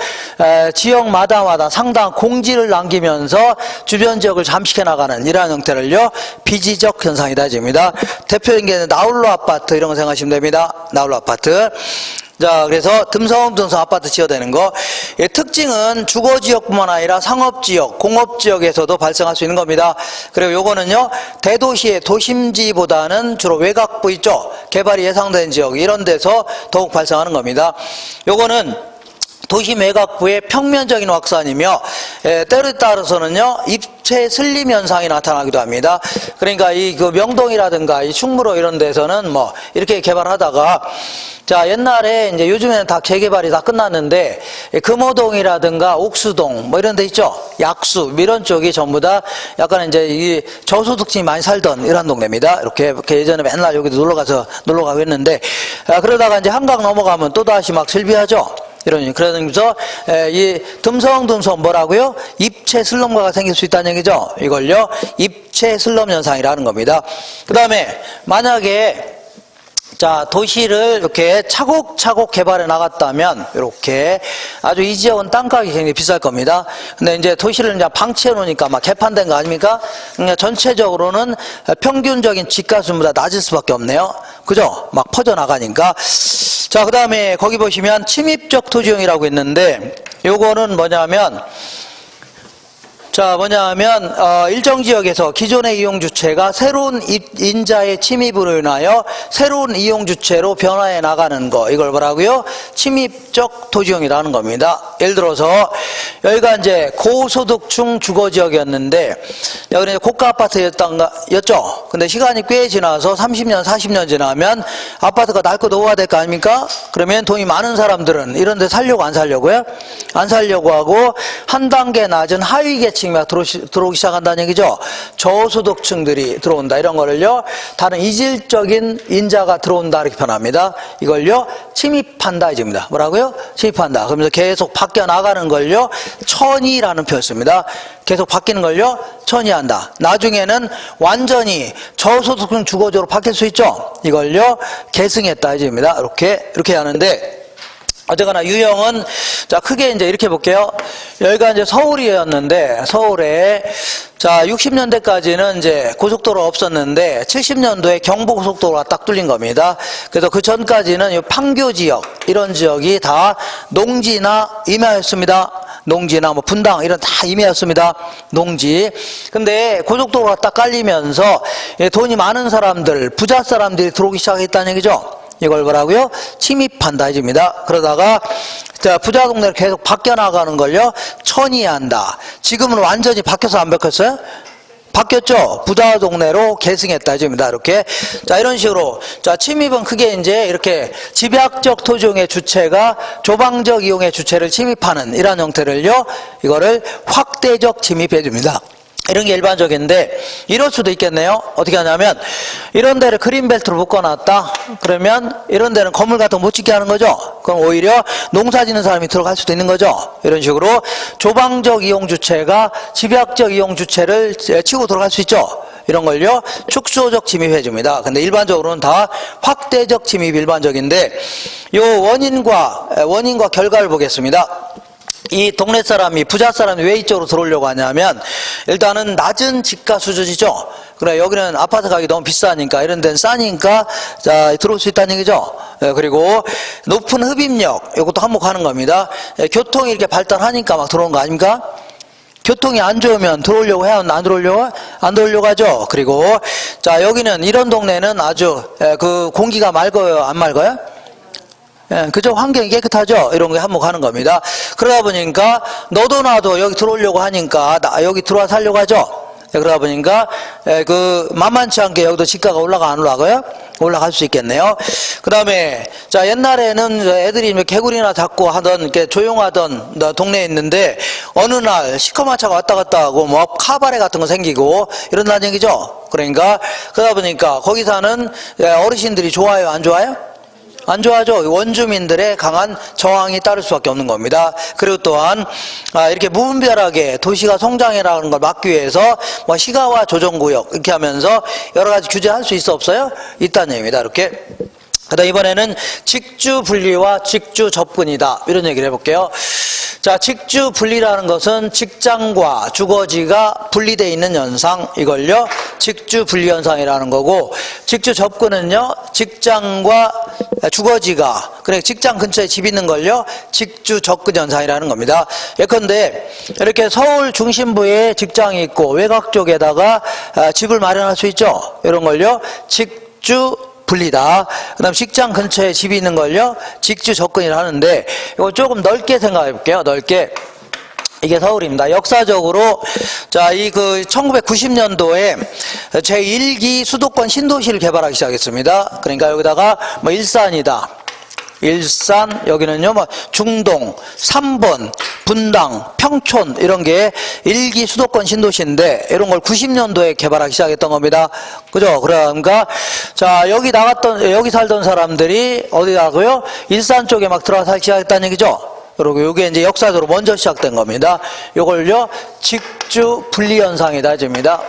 지역마다마다 상당한 공지를 남기면서 주변 지역을 잠식해 나가는 이러한 형태를요 비지적 현상이다 집니다. 대표적인 게 나홀로 아파트 이런 거 생각하시면 됩니다. 나홀로 아파트. 자, 그래서 듬성 아파트 지어대는 거. 특징은 주거지역뿐만 아니라 상업지역, 공업지역에서도 발생할 수 있는 겁니다. 그리고 요거는요, 대도시의 도심지보다는 주로 외곽부 있죠? 개발이 예상된 지역, 이런 데서 더욱 발생하는 겁니다. 요거는 도심 외곽부의 평면적인 확산이며 때에 따라서는요 입체 슬림 현상이 나타나기도 합니다. 그러니까 이 그 명동이라든가 이 충무로 이런 데서는 뭐 이렇게 개발하다가 자 옛날에 이제 요즘에는 다 재개발이 다 끝났는데 금호동이라든가 옥수동 뭐 이런 데 있죠. 약수 이런 쪽이 전부 다 약간 이제 이 저소득층이 많이 살던 이런 동네입니다. 이렇게 예전에 맨날 여기도 놀러 가고 했는데 그러다가 이제 한강 넘어가면 또 다시 막 실비하죠. 그러면서 이 듬성 뭐라고요? 입체 슬럼가가 생길 수 있다는 얘기죠. 이걸요 입체 슬럼 현상이라는 겁니다. 그 다음에 만약에 자 도시를 이렇게 차곡차곡 개발해 나갔다면 이렇게 아주 이 지역은 땅값이 굉장히 비쌀 겁니다. 근데 이제 도시를 이제 방치해 놓으니까 막 개판된 거 아닙니까? 그러니까 전체적으로는 평균적인 집값보다 낮을 수밖에 없네요. 그죠? 막 퍼져 나가니까. 자, 그 다음에 거기 보시면 침입적 토지용이라고 있는데 요거는 뭐냐면 일정 지역에서 기존의 이용주체가 새로운 인자의 침입으로 인하여 새로운 이용주체로 변화해 나가는 거, 이걸 뭐라고요? 침입적 토지용이라는 겁니다. 예를 들어서 여기가 이제 고소득층 주거지역이었는데 여기는 고가 아파트였죠. 근데 시간이 꽤 지나서 30년, 40년 지나면 아파트가 낡고 노후화될 거 아닙니까? 그러면 돈이 많은 사람들은 이런 데 살려고 안 살려고요? 안 살려고 하고 한 단계 낮은 하위 계층 들어오기 시작한다는 얘기죠. 저소득층들이 들어온다. 이런 거를요. 다른 이질적인 인자가 들어온다. 이렇게 표현합니다. 이걸요. 침입한다. 이제입니다. 뭐라고요? 침입한다. 그러면서 계속 바뀌어 나가는 걸요. 천이라는 표현 씁니다. 계속 바뀌는 걸요. 천이한다. 나중에는 완전히 저소득층 주거지로 바뀔 수 있죠. 이걸요. 계승했다. 이제입니다. 이렇게 하는데 어쨌거나 유형은 자 크게 이제 이렇게 볼게요. 여기가 이제 서울이었는데 서울에 자 60년대까지는 이제 고속도로가 없었는데 70년도에 경부고속도로가 딱 뚫린 겁니다. 그래서 그 전까지는 이 판교 지역 이런 지역이 다 농지나 임야였습니다. 농지나 뭐 분당 이런 다 임야였습니다. 농지. 근데 고속도로가 딱 깔리면서 돈이 많은 사람들, 부자 사람들이 들어오기 시작했다는 얘기죠. 이걸 뭐라고요? 침입한다 이집니다. 그러다가 자 부자 동네를 계속 바뀌어 나가는 걸요 천이한다. 지금은 완전히 바뀌어서 안 바뀌었어요? 바뀌었죠. 부자 동네로 계승했다 이집니다. 이렇게 자 이런 식으로 자 침입은 크게 이제 이렇게 집약적 토지용의 주체가 조방적 이용의 주체를 침입하는 이런 형태를요 이거를 확대적 침입해 줍니다. 이런 게 일반적인데 이럴 수도 있겠네요. 어떻게 하냐면 이런 데를 그린벨트로 묶어놨다. 그러면 이런 데는 건물 같은 거 못 짓게 하는 거죠. 그럼 오히려 농사 짓는 사람이 들어갈 수도 있는 거죠. 이런 식으로 조방적 이용주체가 집약적 이용주체를 치고 들어갈 수 있죠. 이런 걸요 축소적 침입해 줍니다. 근데 일반적으로는 다 확대적 침입이 일반적인데 요 원인과 결과를 보겠습니다. 이 동네 사람이 부자 사람이 왜 이쪽으로 들어오려고 하냐면 일단은 낮은 집가 수준이죠. 그래 여기는 아파트 가격이 너무 비싸니까 이런 데는 싸니까 자 들어올 수 있다는 얘기죠. 그리고 높은 흡입력 이것도 한몫하는 겁니다. 교통이 이렇게 발달하니까 막 들어온 거 아닙니까? 교통이 안 좋으면 들어오려고 해야 안 들어오려고? 안 들어오려고 하죠. 그리고 자 여기는 이런 동네는 아주 그 공기가 맑아요 안 맑아요? 그죠? 환경이 깨끗하죠? 이런 게 한몫하는 겁니다. 그러다 보니까 너도 나도 여기 들어오려고 하니까 여기 들어와 살려고 하죠? 그러다 보니까 그 만만치 않게 여기도 지가가 올라가 안 올라가요? 올라갈 수 있겠네요. 그 다음에 자 옛날에는 애들이 개구리나 잡고 하던 이렇게 조용하던 동네에 있는데 어느 날 시커먼 차가 왔다 갔다 하고 뭐 카바레 같은 거 생기고 이런다는 얘기죠. 그러니까 그러다 보니까 거기 사는 어르신들이 좋아요, 안 좋아요? 안 좋아하죠. 원주민들의 강한 저항이 따를 수밖에 없는 겁니다. 그리고 또한 이렇게 무분별하게 도시가 성장해라는 걸 막기 위해서 뭐 시가와 조정구역 이렇게 하면서 여러 가지 규제할 수 있어 없어요? 있다는 얘기입니다. 이렇게. 그다음 이번에는 직주 분리와 직주 접근이다. 이런 얘기를 해볼게요. 자, 직주 분리라는 것은 직장과 주거지가 분리되어 있는 현상, 이걸요 직주 분리 현상이라는 거고, 직주 접근은요 직장과 주거지가, 그래 직장 근처에 집 있는 걸요 직주 접근 현상이라는 겁니다. 예컨대 이렇게 서울 중심부에 직장이 있고 외곽 쪽에다가 집을 마련할 수 있죠. 이런 걸요 직주 분리다. 그 다음 직장 근처에 집이 있는 걸요 직주 접근이라 하는데, 이거 조금 넓게 생각해 볼게요. 넓게. 이게 서울입니다. 역사적으로 자, 이 1990년도에 제1기 수도권 신도시를 개발하기 시작했습니다. 그러니까 여기다가 뭐 일산이다, 일산, 여기는요 뭐 중동, 삼본, 분당, 평촌 이런 게 1기 수도권 신도시인데, 이런 걸 90년도에 개발하기 시작했던 겁니다. 그죠? 그러니까 자, 여기 살던 사람들이 어디 가고요? 일산 쪽에 막 들어가 살기 시작했다는 얘기죠. 그리고 이게 이제 역사적으로 먼저 시작된 겁니다. 이걸요 직주 분리 현상이다 해줍니다.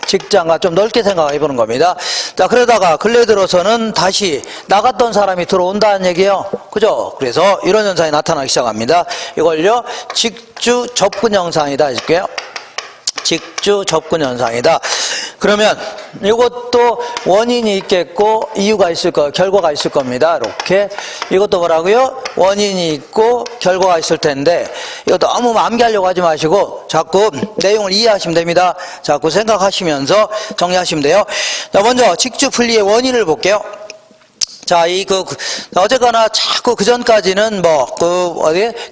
직장과 좀 넓게 생각해 보는 겁니다. 자, 그러다가 근래 들어서는 다시 나갔던 사람이 들어온다는 얘기예요. 그죠? 그래서 이런 현상이 나타나기 시작합니다. 이걸요 직주 접근 현상이다 해줄게요. 직주 접근 현상이다. 그러면 이것도 원인이 있겠고 이유가 있을 거예요. 결과가 있을 겁니다. 이렇게. 이것도 뭐라고요? 원인이 있고 결과가 있을 텐데, 이거 너무 암기하려고 하지 마시고 자꾸 내용을 이해하시면 됩니다. 자꾸 생각하시면서 정리하시면 돼요. 자, 먼저 직주 분리의 원인을 볼게요. 자, 어쨌거나 자꾸 그전까지는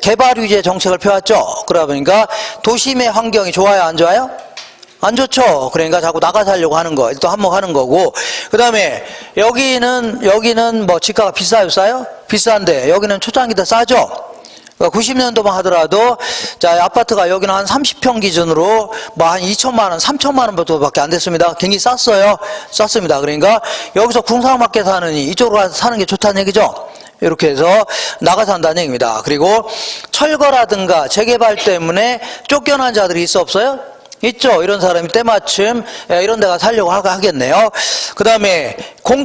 개발 위주의 정책을 펴왔죠. 그러다 보니까 도심의 환경이 좋아요, 안 좋아요? 안 좋죠. 그러니까 자꾸 나가 살려고 하는 거, 또 한몫하는 거고. 그 다음에 여기는 뭐 지가가 비싸요, 싸요? 비싼데 여기는 초창기 때 싸죠. 90년도만 하더라도 자, 아파트가 여기는 한 30평 기준으로 뭐 한 2천만 원, 3천만 원밖에 안 됐습니다. 굉장히 쌌습니다. 그러니까 여기서 궁상맞게 사느니 이쪽으로 가서 사는 게 좋다는 얘기죠. 이렇게 해서 나가 산다는 얘기입니다. 그리고 철거라든가 재개발 때문에 쫓겨난 자들이 있어 없어요? 있죠. 이런 사람이 때마침 이런 데가 살려고 하겠네요. 그 다음에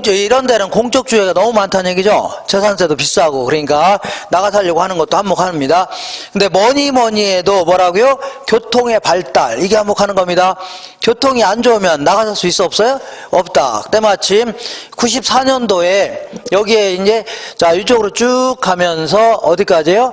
이런 데는 공적주의가 너무 많다는 얘기죠. 재산세도 비싸고. 그러니까 나가 살려고 하는 것도 한몫합니다. 근데 뭐니 해도 뭐라고요? 교통의 발달, 이게 한몫하는 겁니다. 교통이 안 좋으면 나가 살 수 있어 없어요? 없다. 때마침 94년도에 여기에 이제 자, 이쪽으로 쭉 가면서 어디까지요?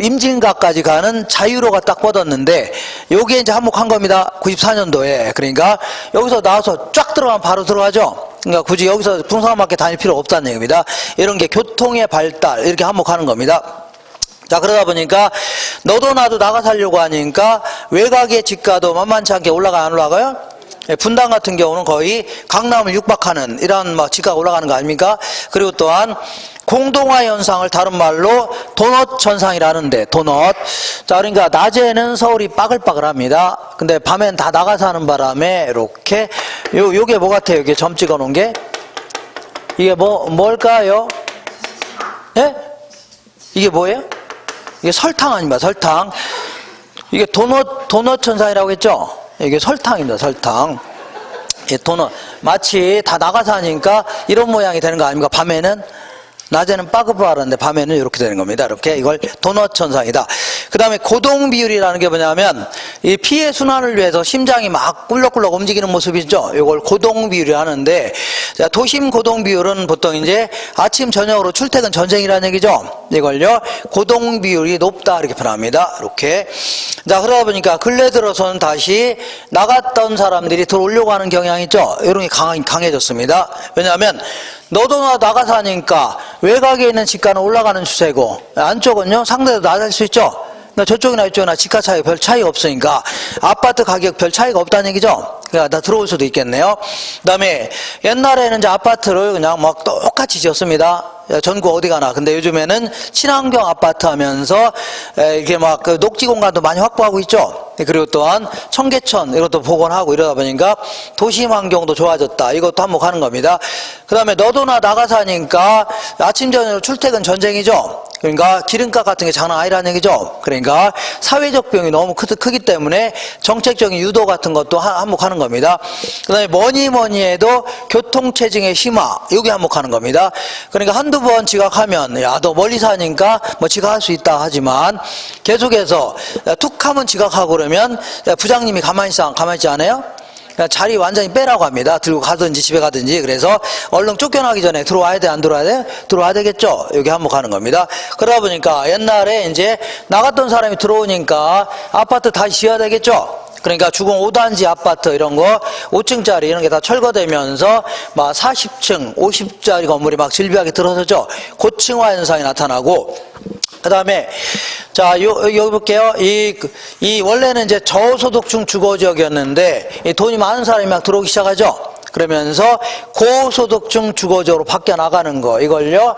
임진각까지 가는 자유로가 딱 뻗었는데, 요게 이제 한몫한 겁니다. 94년도에. 그러니까 여기서 나와서 쫙 들어가면 바로 들어가죠. 그러니까 굳이 여기서 풍성하게 다닐 필요 없다는 얘기입니다. 이런 게 교통의 발달, 이렇게 한몫하는 겁니다. 자, 그러다 보니까 너도 나도 나가 살려고 하니까 외곽의 집가도 만만치 않게 올라가 안 올라가요? 분당 같은 경우는 거의 강남을 육박하는 이런 집가가 올라가는 거 아닙니까? 그리고 또한 공동화 현상을 다른 말로 도넛 현상이라는데, 도넛. 자, 그러니까 낮에는 서울이 빠글빠글합니다. 근데 밤엔 다 나가 사는 바람에 이렇게 요게 뭐 같아요? 이게 점 찍어 놓은 게? 이게 뭘까요? 예? 이게 뭐예요? 이게 설탕 아닙니까? 설탕. 이게 도넛 현상이라고 했죠? 이게 설탕입니다. 설탕. 예, 도넛. 마치 다 나가 사니까 이런 모양이 되는 거 아닙니까? 밤에는? 낮에는 빠글빠글한데 밤에는 이렇게 되는 겁니다. 이렇게. 이걸 도넛 현상이다. 그 다음에 고동 비율이라는 게 뭐냐면, 이 피해 순환을 위해서 심장이 막 꿀럭꿀럭 움직이는 모습이죠. 이걸 고동 비율이 하는데, 자, 도심 고동 비율은 보통 이제 아침 저녁으로 출퇴근 전쟁이라는 얘기죠. 이걸요 고동 비율이 높다 이렇게 표현합니다. 이렇게. 자, 그러다 보니까 근래 들어서는 다시 나갔던 사람들이 들어오려고 하는 경향이 있죠. 이런 게 강해졌습니다. 왜냐하면 너도 나가 사니까 외곽에 있는 집가는 올라가는 추세고, 안쪽은요 상대도 낮을 수 있죠. 그러니까 저쪽이나 이쪽이나 집가 차이가 별 차이가 없으니까 아파트 가격 별 차이가 없다는 얘기죠. 그러니까 다 들어올 수도 있겠네요. 그다음에 옛날에는 이제 아파트를 그냥 막 똑같이 지었습니다. 전국 어디 가나. 근데 요즘에는 친환경 아파트 하면서 이렇게 막 그 녹지 공간도 많이 확보하고 있죠. 그리고 또한 청계천 이것도 복원하고 이러다 보니까 도심 환경도 좋아졌다. 이것도 한몫하는 겁니다. 그 다음에 너도나 나가 사니까 아침 저녁 출퇴근 전쟁이죠. 그러니까 기름값 같은 게 장난 아니라는 얘기죠. 그러니까 사회적 비용이 너무 크기 때문에 정책적인 유도 같은 것도 한몫하는 겁니다. 그 다음에 뭐니 해도 교통체증의 심화, 이게 한몫하는 겁니다. 그러니까 한두 번 지각하면 야, 너 멀리 사니까 뭐 지각할 수 있다 하지만 계속해서 툭 하면 지각하고 그러면 부장님이 가만히 있지 않아요? 그러니까 자리 완전히 빼라고 합니다. 들고 가든지 집에 가든지. 그래서 얼른 쫓겨나기 전에 들어와야 돼, 안 들어와야 돼? 들어와야 되겠죠? 여기 한몫하는 겁니다. 그러다 보니까 옛날에 이제 나갔던 사람이 들어오니까 아파트 다시 지어야 되겠죠? 그러니까 주공 5단지 아파트 이런 거 5층짜리 이런 게 다 철거되면서 막 40층, 50짜리 건물이 막 질비하게 들어서죠. 고층화 현상이 나타나고 그 다음에 자, 여기 볼게요. 이 원래는 이제 저소득층 주거지역이었는데 이 돈이 많은 사람이 막 들어오기 시작하죠. 그러면서 고소득층 주거지역으로 바뀌어 나가는 거, 이걸요,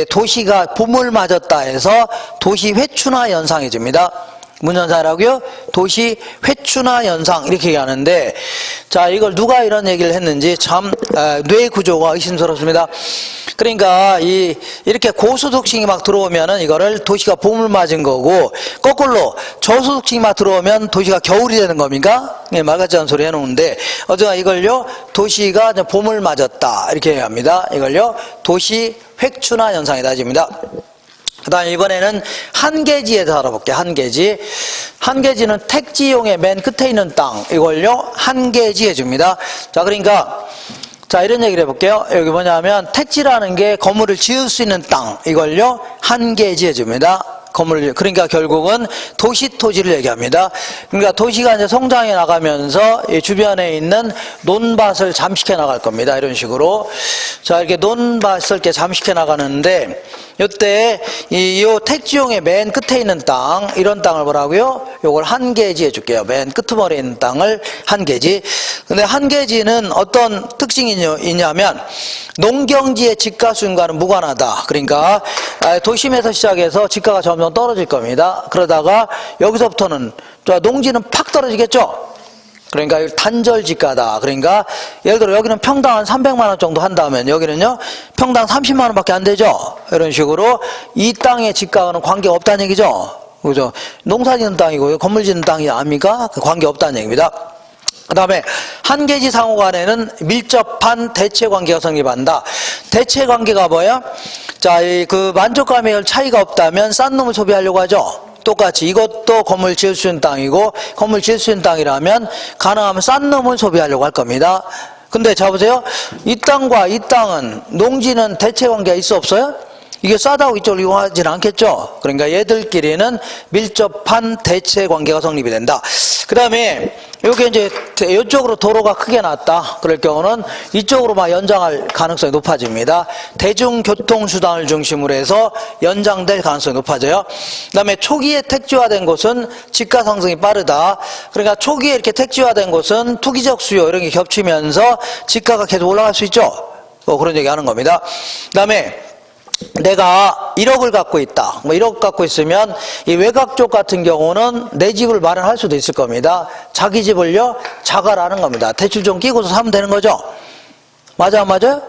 도시가 봄을 맞았다 해서 도시 회춘화 현상해집니다. 무슨 현상이라고요? 도시 회춘화 현상, 이렇게 얘기하는데, 자, 이걸 누가 이런 얘기를 했는지 참 뇌 구조가 의심스럽습니다. 그러니까 이렇게 고소득층이 막 들어오면은 이거를 도시가 봄을 맞은 거고, 거꾸로 저소득층이 막 들어오면 도시가 겨울이 되는 겁니까? 말 같지 않은 소리 해놓는데, 어쨌든 이걸요, 도시가 봄을 맞았다, 이렇게 얘기합니다. 이걸요, 도시 회춘화 현상이 따집니다. 그 다음에 이번에는 한계지에 대해서 알아볼게요. 한계지. 한계지는 택지용의 맨 끝에 있는 땅, 이걸요, 한계지 해줍니다. 자, 그러니까, 자, 이런 얘기를 해볼게요. 여기 뭐냐면, 택지라는 게 건물을 지을 수 있는 땅, 이걸요, 한계지 해줍니다. 건물을, 그러니까 결국은 도시 토지를 얘기합니다. 그러니까 도시가 이제 성장해 나가면서 이 주변에 있는 논밭을 잠식해 나갈 겁니다. 이런 식으로. 자, 이렇게 논밭을 이렇게 잠식해 나가는데, 이때 이 택지용의 맨 끝에 있는 땅, 이런 땅을 뭐라고요? 요걸 한계지 해줄게요. 맨 끄트머리에 있는 땅을 한계지. 근데 한계지는 어떤 특징이 있냐면 농경지의 집가 수준과는 무관하다. 그러니까 도심에서 시작해서 집가가 점점 떨어질 겁니다. 그러다가 여기서부터는 농지는 팍 떨어지겠죠. 그러니까 단절 집가다. 그러니까 예를 들어 여기는 평당 한 300만 원 정도 한다면 여기는요 평당 30만 원밖에 안 되죠. 이런 식으로 이 땅의 집가와는 관계가 없다는 얘기죠. 그죠? 농사 짓는 땅이고 건물 짓는 땅이 아닙니까? 관계 없다는 얘기입니다. 그 다음에 한계지 상호간에는 밀접한 대체관계가 성립한다. 대체관계가 뭐야? 자, 그 만족감의 차이가 없다면 싼 놈을 소비하려고 하죠. 똑같이 이것도 건물 지을 수 있는 땅이고 건물 지을 수 있는 땅이라면 가능하면 싼 놈을 소비하려고 할 겁니다. 근데 자 보세요. 이 땅과 이 땅은 농지는 대체관계가 있어 없어요? 이게 싸다고 이쪽을 이용하지는 않겠죠. 그러니까 얘들끼리는 밀접한 대체관계가 성립이 된다. 그 다음에 여기 이제 이쪽으로 도로가 크게 났다. 그럴 경우는 이쪽으로 막 연장할 가능성이 높아집니다. 대중교통수단을 중심으로 해서 연장될 가능성이 높아져요. 그 다음에 초기에 택지화된 곳은 집가 상승이 빠르다. 그러니까 초기에 이렇게 택지화된 곳은 투기적 수요 이런 게 겹치면서 집가가 계속 올라갈 수 있죠. 그런 얘기 하는 겁니다. 그 다음에 내가 1억을 갖고 있다. 1억 갖고 있으면 이 외곽 쪽 같은 경우는 내 집을 마련할 수도 있을 겁니다. 자기 집을요, 자가라는 겁니다. 대출 좀 끼고서 사면 되는 거죠. 맞아, 안 맞아요?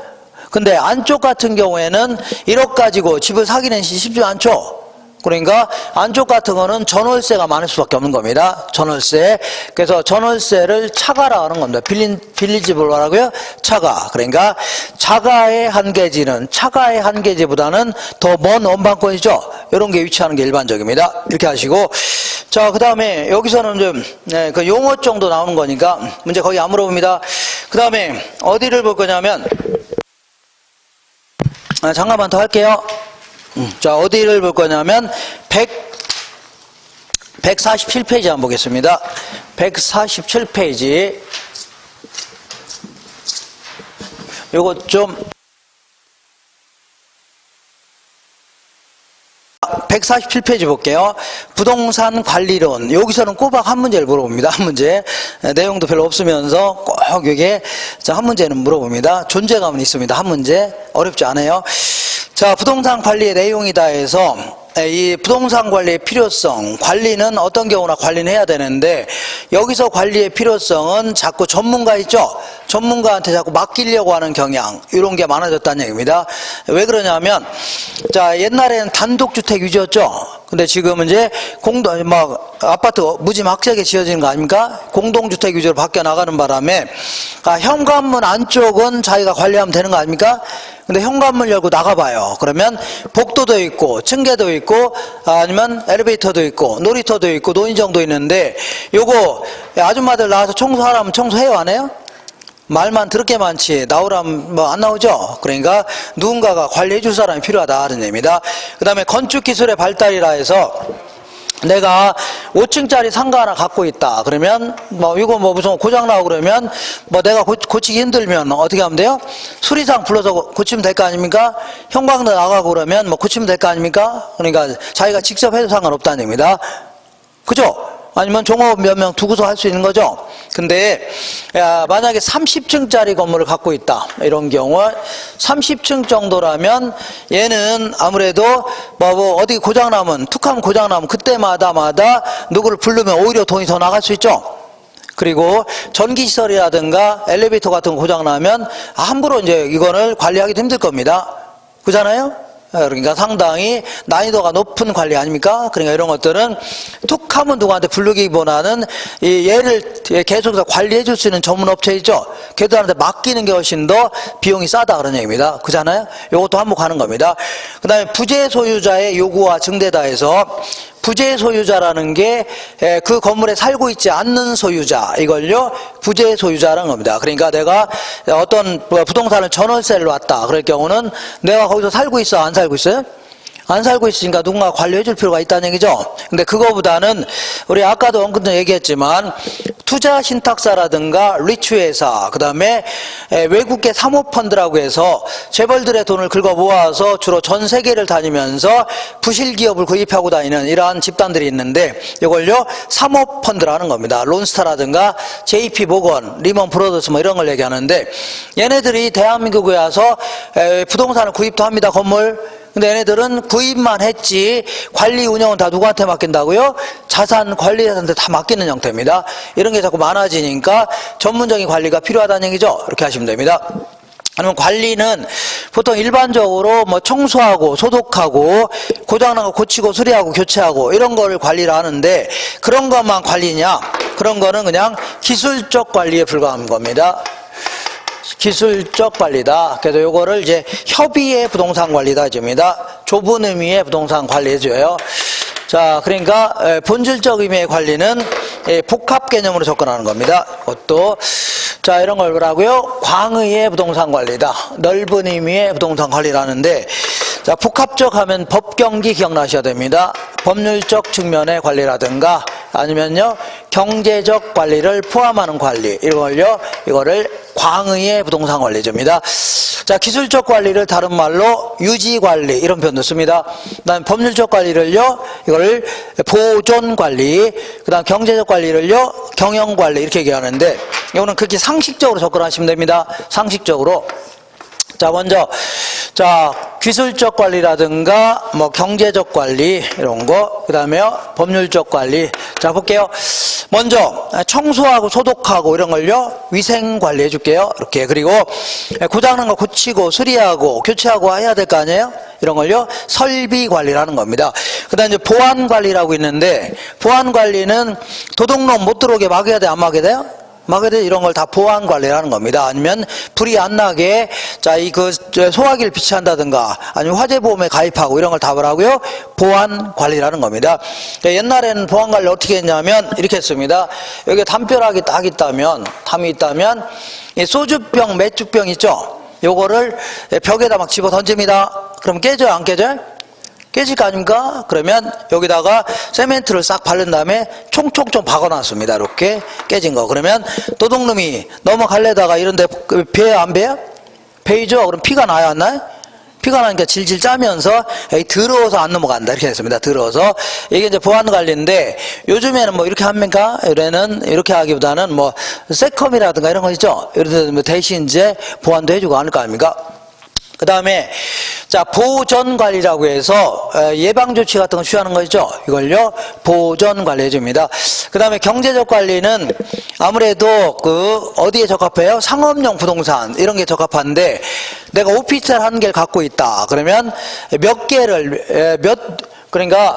근데 안쪽 같은 경우에는 1억 가지고 집을 사기는 쉽지 않죠. 그러니까 안쪽 같은 거는 전월세가 많을 수밖에 없는 겁니다. 전월세. 그래서 전월세를 차가라 하는 겁니다. 빌릴 집을 뭐라고요? 차가. 그러니까 자가의 한계지는 차가의 한계지보다는 더 먼 원방권이죠. 이런 게 위치하는 게 일반적입니다. 이렇게 하시고, 자, 그 다음에 여기서는 좀 그 용어 정도 나오는 거니까 문제 거의 안 물어봅니다. 그 다음에 어디를 볼 거냐면 잠깐만 더 할게요. 자, 어디를 볼 거냐면 147페이지 한번 보겠습니다. 147페이지. 요것 좀 147페이지 볼게요. 부동산 관리론. 여기서는 꼬박 한 문제를 물어봅니다. 한 문제. 내용도 별로 없으면서 꼭 이게 한 문제는 물어봅니다. 존재감은 있습니다. 한 문제. 어렵지 않아요. 자, 부동산 관리의 내용이다 해서 이 부동산 관리의 필요성, 관리는 어떤 경우나 관리는 해야 되는데 여기서 관리의 필요성은 자꾸 전문가 있죠? 전문가한테 자꾸 맡기려고 하는 경향, 이런 게 많아졌다는 얘기입니다. 왜 그러냐면, 자, 옛날에는 단독주택 위주였죠? 근데 지금은 이제 아파트 무지막지하게 지어지는 거 아닙니까? 공동주택 위주로 바뀌어 나가는 바람에, 현관문 안쪽은 자기가 관리하면 되는 거 아닙니까? 근데 현관문 열고 나가봐요. 그러면 복도도 있고, 층계도 있고, 아니면 엘리베이터도 있고, 놀이터도 있고, 노인정도 있는데, 요거, 아줌마들 나와서 청소하라면 청소해요, 안 해요? 말만 더럽게 많지 나오라면 뭐 안 나오죠. 그러니까 누군가가 관리해 줄 사람이 필요하다 하는 얘기입니다. 그 다음에 건축기술의 발달이라 해서 내가 5층짜리 상가 하나 갖고 있다 그러면 이거 무슨 고장 나고 그러면 내가 고치기 힘들면 어떻게 하면 돼요? 수리상 불러서 고치면 될 거 아닙니까? 형광도 나가고 그러면 고치면 될 거 아닙니까? 그러니까 자기가 직접 해도 상관없다는 얘기입니다. 그죠? 아니면 종업 몇 명 두고서 할 수 있는 거죠. 근데 만약에 30층짜리 건물을 갖고 있다 이런 경우 30층 정도라면 얘는 아무래도 어디 고장나면 툭하면 고장나면 그때마다 누구를 부르면 오히려 돈이 더 나갈 수 있죠. 그리고 전기시설이라든가 엘리베이터 같은 거 고장나면 함부로 이제 이거를 관리하기도 힘들 겁니다. 그렇잖아요? 그러니까 상당히 난이도가 높은 관리 아닙니까? 그러니까 이런 것들은 툭 하면 누구한테 부르기보다는 얘를 계속해서 관리해 줄 수 있는 전문 업체 있죠? 걔들한테 맡기는 게 훨씬 더 비용이 싸다 그런 얘기입니다. 그잖아요? 이것도 한몫하는 겁니다. 그 다음에 부재 소유자의 요구와 증대다 해서 부재 소유자라는 게 그 건물에 살고 있지 않는 소유자, 이걸요 부재 소유자라는 겁니다. 그러니까 내가 어떤 부동산을 전월세를 왔다 그럴 경우는 내가 거기서 살고 있어 안 살고 있어요? 안 살고 있으니까 누군가 관리해 줄 필요가 있다는 얘기죠. 근데 그거보다는 우리 아까도 언급도 얘기했지만 투자 신탁사라든가 리츠회사, 그 다음에 외국계 사모펀드라고 해서 재벌들의 돈을 긁어 모아서 주로 전 세계를 다니면서 부실기업을 구입하고 다니는 이러한 집단들이 있는데 이걸요 사모펀드라는 겁니다. 론스타라든가 JP 모건, 리먼 브로더스 이런 걸 얘기하는데 얘네들이 대한민국에 와서 부동산을 구입도 합니다. 건물. 근데 얘네들은 구입만 했지 관리 운영은 다 누구한테 맡긴다고요? 자산 관리자한테 다 맡기는 형태입니다. 이런 게 자꾸 많아지니까 전문적인 관리가 필요하다는 얘기죠. 이렇게 하시면 됩니다. 그러면 관리는 보통 일반적으로 청소하고 소독하고 고장난 거 고치고 수리하고 교체하고 이런 거를 관리를 하는데 그런 것만 관리냐? 그런 거는 그냥 기술적 관리에 불과한 겁니다. 기술적 관리다. 그래서 요거를 이제 협의의 부동산 관리다 해줍니다. 좁은 의미의 부동산 관리해줘요. 자, 그러니까 본질적 의미의 관리는 복합 개념으로 접근하는 겁니다. 그것도 자 이런 걸 뭐라고요? 광의의 부동산 관리다. 넓은 의미의 부동산 관리라는데 자 복합적 하면 법경기 기억나셔야 됩니다. 법률적 측면의 관리라든가 아니면요 경제적 관리를 포함하는 관리 이거를 광의의 부동산 관리줍니다. 자 기술적 관리를 다른 말로 유지 관리 이런 표현도 씁니다. 그다음 법률적 관리를요 이거를 보존 관리, 그다음 경제적 관리를요 경영 관리 이렇게 얘기하는데 이거는 그렇게 상식적으로 접근하시면 됩니다. 상식적으로. 자 먼저 자 기술적 관리라든가 경제적 관리 이런 거, 그 다음에요 법률적 관리. 자 볼게요. 먼저 청소하고 소독하고 이런 걸요 위생 관리 해줄게요. 이렇게. 그리고 고장난 거 고치고 수리하고 교체하고 해야 될 거 아니에요? 이런 걸요 설비 관리라는 겁니다. 그 다음에 이제 보안 관리라고 있는데 보안 관리는 도둑놈 못 들어오게 막아야 돼 안 막아야 돼요? 막아야 돼. 이런 걸 다 보안 관리라는 겁니다. 아니면 불이 안 나게 자 이 소화기를 비치한다든가 아니면 화재보험에 가입하고 이런 걸 다 뭐라고요? 보안 관리라는 겁니다. 옛날에는 보안 관리 어떻게 했냐면 이렇게 했습니다. 여기 담벼락이 딱 있다면 담이 있다면 이 소주병 맥주병 있죠? 요거를 벽에다 막 집어 던집니다. 그럼 깨져요 안 깨져요? 깨질 거 아닙니까? 그러면 여기다가 세멘트를 싹 바른 다음에 총총총 박아놨습니다. 이렇게 깨진 거. 그러면 도둑놈이 넘어갈래다가 이런데 배요 안 배요? 배이죠? 그럼 피가 나요 안 나요? 피가 나니까 질질 짜면서 더러워서 안 넘어간다. 이렇게 했습니다. 더러워서. 이게 이제 보안관리인데 요즘에는 뭐 이렇게 합니까? 요래는 이렇게 하기보다는 뭐 세컴이라든가 이런 거 있죠? 이런 데 대신 이제 보안도 해주고 하는 거 아닙니까? 그 다음에 자 보전관리라고 해서 예방조치 같은 거 취하는 거 있죠. 이걸요 보전관리 해줍니다. 그 다음에 경제적 관리는 아무래도 그 어디에 적합해요? 상업용 부동산 이런 게 적합한데 내가 오피스텔 한 개를 갖고 있다 그러면 몇 개를 그러니까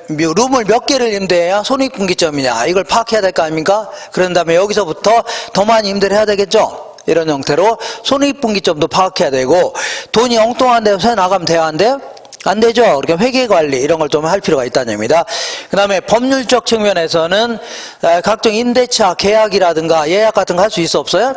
룸을 몇 개를 임대해야 손익분기점이냐 이걸 파악해야 될 거 아닙니까? 그런 다음에 여기서부터 더 많이 임대를 해야 되겠죠. 이런 형태로 손익분기점도 파악해야 되고 돈이 엉뚱한 데서 새 나가면 돼야 안 돼요? 안 되죠. 그러니까 회계관리 이런 걸 좀 할 필요가 있다는 얘기입니다. 그 다음에 법률적 측면에서는 각종 임대차 계약이라든가 예약 같은 거 할 수 있어 없어요?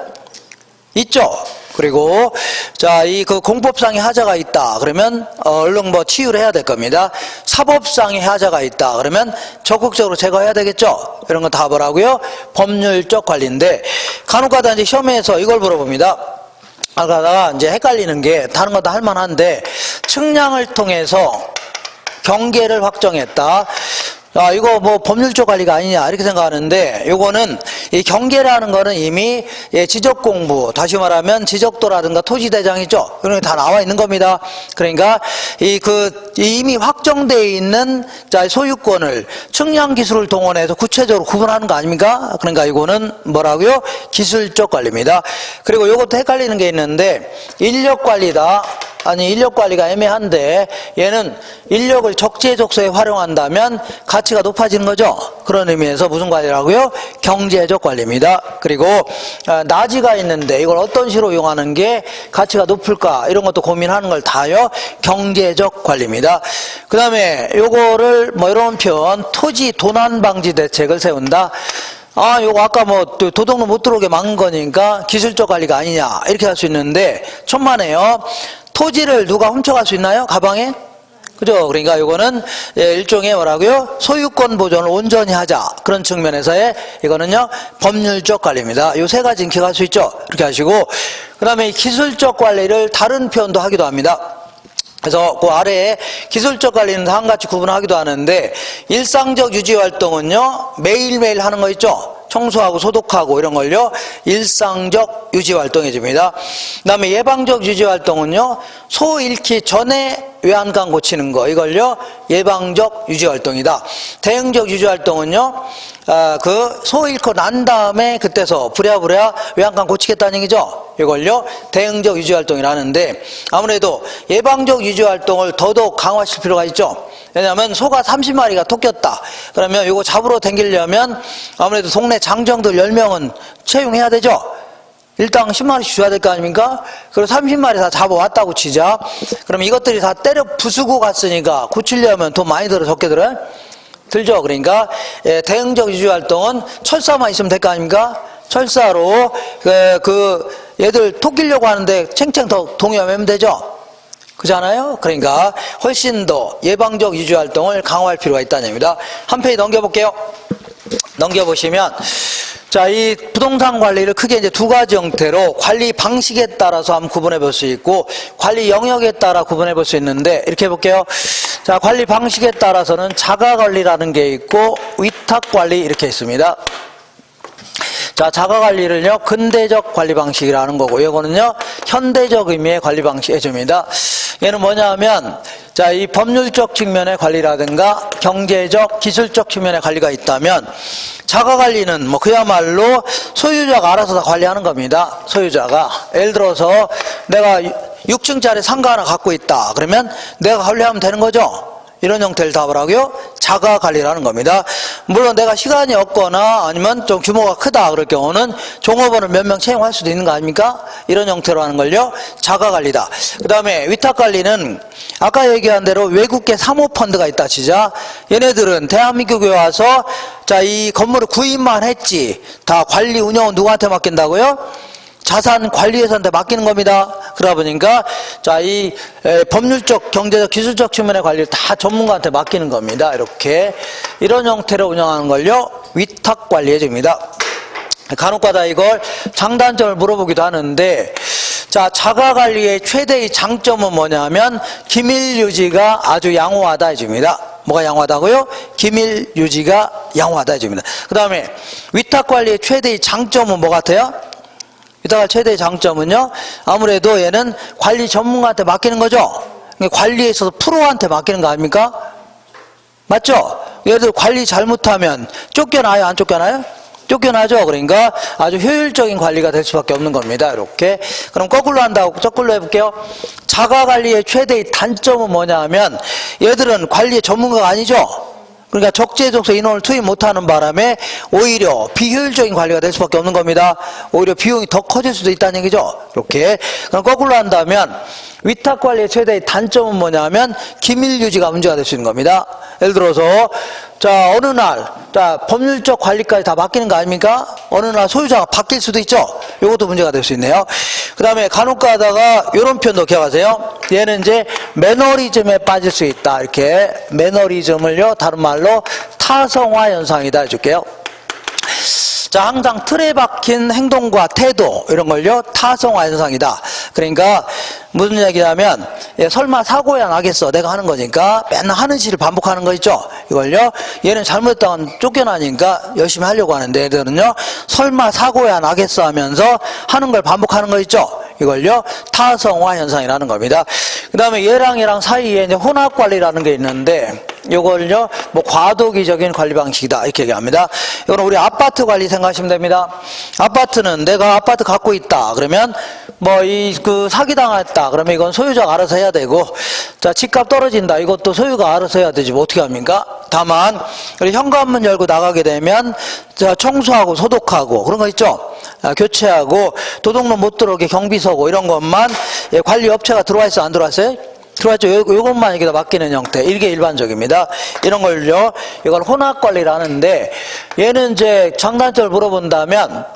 있죠. 그리고 자 이 그 공법상의 하자가 있다 그러면 얼른 뭐 치유를 해야 될 겁니다. 사법상의 하자가 있다 그러면 적극적으로 제거해야 되겠죠. 이런 거 다 뭐라고요? 법률적 관리인데 간혹가다 이제 시험에서 이걸 물어봅니다. 아까 이제 헷갈리는 게 다른 건 다 할만한데 측량을 통해서 경계를 확정했다. 아, 이거 뭐 법률적 관리가 아니냐 이렇게 생각하는데 요거는 이 경계라는 거는 이미 지적 공부 다시 말하면 지적도라든가 토지대장이죠. 이런 게 다 나와 있는 겁니다. 그러니까 이미 확정되어 있는 자 소유권을 측량 기술을 동원해서 구체적으로 구분하는 거 아닙니까? 그러니까 이거는 뭐라고요? 기술적 관리입니다. 그리고 요것도 헷갈리는 게 있는데 인력 관리다. 아니 인력 관리가 애매한데 얘는 인력을 적재적소에 활용한다면 가치가 높아지는 거죠. 그런 의미에서 무슨 관리라고요? 경제적 관리입니다. 그리고 나지가 있는데 이걸 어떤 식으로 이용하는 게 가치가 높을까 이런 것도 고민하는 걸 다요 경제적 관리입니다. 그 다음에 요거를 뭐 이런 표현 토지 도난 방지 대책을 세운다. 아, 요거 아까 뭐 도둑놈 못 들어오게 막은 거니까 기술적 관리가 아니냐 이렇게 할 수 있는데 천만에요. 토지를 누가 훔쳐갈 수 있나요? 가방에? 그죠? 그러니까 이거는 일종의 뭐라고요? 소유권 보존을 온전히 하자. 그런 측면에서의 이거는요, 법률적 관리입니다. 요 세 가지는 기억할 수 있죠? 이렇게 하시고, 그 다음에 기술적 관리를 다른 표현도 하기도 합니다. 그래서 그 아래에 기술적 관리는 다 한가지 구분하기도 하는데, 일상적 유지 활동은요, 매일매일 하는 거 있죠? 청소하고 소독하고 이런 걸요 일상적 유지활동 해줍니다. 그 다음에 예방적 유지활동은요 소 잃기 전에 외양간 고치는 거 이걸요 예방적 유지활동이다. 대응적 유지활동은요 그 소 잃고 난 다음에 그때서 부랴부랴 외양간 고치겠다는 얘기죠. 이걸요 대응적 유지활동이라는데 아무래도 예방적 유지활동을 더더욱 강화시킬 필요가 있죠. 왜냐하면 소가 30마리가 토꼈다. 그러면 이거 잡으러 다니려면 아무래도 동네 장정들 10명은 채용해야 되죠. 일당 10마리씩 줘야 될 거 아닙니까? 그리고 30마리 다 잡아왔다고 치자. 그럼 이것들이 다 때려 부수고 갔으니까 고치려면 돈 많이 들어 적게 들어요? 들죠. 그러니까 대응적 유지활동은 철사만 있으면 될 거 아닙니까? 철사로 얘들 토끼려고 하는데 챙챙 더 동요하면 되죠. 그렇잖아요. 그러니까 훨씬 더 예방적 유지활동을 강화할 필요가 있다는 얘기입니다. 한 페이지 넘겨볼게요. 넘겨보시면 자, 이 부동산 관리를 크게 이제 두 가지 형태로 관리 방식에 따라서 한번 구분해 볼 수 있고 관리 영역에 따라 구분해 볼 수 있는데 이렇게 해볼게요. 자, 관리 방식에 따라서는 자가 관리라는 게 있고 위탁 관리 이렇게 있습니다. 자, 자가 관리를요 근대적 관리 방식이라는 거고 이거는요 현대적 의미의 관리 방식 해줍니다. 얘는 뭐냐 하면 자, 이 법률적 측면의 관리라든가 경제적 기술적 측면의 관리가 있다면 자가 관리는 뭐 그야말로 소유자가 알아서 다 관리하는 겁니다. 소유자가 예를 들어서 내가 6층짜리 상가 하나 갖고 있다 그러면 내가 관리하면 되는 거죠. 이런 형태를 다 뭐라고요? 자가 관리라는 겁니다. 물론 내가 시간이 없거나 아니면 좀 규모가 크다 그럴 경우는 종업원을 몇 명 채용할 수도 있는 거 아닙니까? 이런 형태로 하는 걸요 자가 관리다. 그 다음에 위탁 관리는 아까 얘기한 대로 외국계 사모펀드가 있다 치자. 얘네들은 대한민국에 와서 자, 이 건물을 구입만 했지 다 관리 운영은 누구한테 맡긴다고요? 자산 관리회사한테 맡기는 겁니다. 그러다 보니까 자, 이 법률적, 경제적, 기술적 측면의 관리를 다 전문가한테 맡기는 겁니다. 이렇게 이런 형태로 운영하는 걸요 위탁 관리해 줍니다. 간혹가다 이걸 장단점을 물어보기도 하는데 자, 자가관리의 최대의 장점은 뭐냐면 기밀 유지가 아주 양호하다 해줍니다. 뭐가 양호하다고요? 기밀 유지가 양호하다 해줍니다. 그 다음에 위탁관리의 최대의 장점은 뭐 같아요? 위탁관리 최대의 장점은요, 아무래도 얘는 관리 전문가한테 맡기는 거죠. 관리에 있어서 프로한테 맡기는 거 아닙니까? 맞죠? 예를 들어 관리 잘못하면 쫓겨나요? 안 쫓겨나요? 쫓겨나죠. 그러니까 아주 효율적인 관리가 될 수밖에 없는 겁니다. 이렇게. 그럼 거꾸로 한다고, 거꾸로 해볼게요. 자가관리의 최대의 단점은 뭐냐 하면 얘들은 관리의 전문가가 아니죠. 그러니까 적재적소 인원을 투입 못하는 바람에 오히려 비효율적인 관리가 될 수밖에 없는 겁니다. 오히려 비용이 더 커질 수도 있다는 얘기죠. 이렇게. 그럼 거꾸로 한다면 위탁관리의 최대의 단점은 뭐냐면 기밀 유지가 문제가 될 수 있는 겁니다. 예를 들어서 자, 어느 날 법률적 관리까지 다 맡기는 거 아닙니까? 어느 날 소유자가 바뀔 수도 있죠. 이것도 문제가 될 수 있네요. 그 다음에 간혹 가다가 이런 표현도 기억하세요. 얘는 이제 매너리즘에 빠질 수 있다. 이렇게 매너리즘을요, 다른 말로 타성화 현상이다 해줄게요. 자, 항상 틀에 박힌 행동과 태도 이런 걸요, 타성화 현상이다. 그러니까 무슨 얘기냐면 설마 사고야 나겠어, 내가 하는 거니까 맨날 하는 짓을 반복하는 거 있죠. 이걸요, 얘는 잘못했다면 쫓겨나니까 열심히 하려고 하는데, 얘들은요 설마 사고야 나겠어 하면서 하는 걸 반복하는 거 있죠. 이걸요 타성화 현상이라는 겁니다. 그 다음에 얘랑 사이에 이제 혼합관리라는 게 있는데, 이걸요 뭐 과도기적인 관리 방식이다 이렇게 얘기합니다. 이거는 우리 아파트 관리 생각하시면 됩니다. 아파트는 내가 아파트 갖고 있다 그러면 뭐 그 사기당했다 그러면 이건 소유자가 알아서 해야 되고, 자, 집값 떨어진다 이것도 소유가 알아서 해야 되지 뭐 어떻게 합니까? 다만 현관문 열고 나가게 되면 자, 청소하고 소독하고 그런 거 있죠. 교체하고 도둑놈 못 들어오게 경비 서고 이런 것만 관리 업체가 들어와 있어 안 들어왔어요? 들어왔죠. 요것만 여기다 맡기는 형태. 이게 일반적입니다. 이런 걸요, 이걸 혼합관리를 하는데, 얘는 이제 장단점을 물어본다면,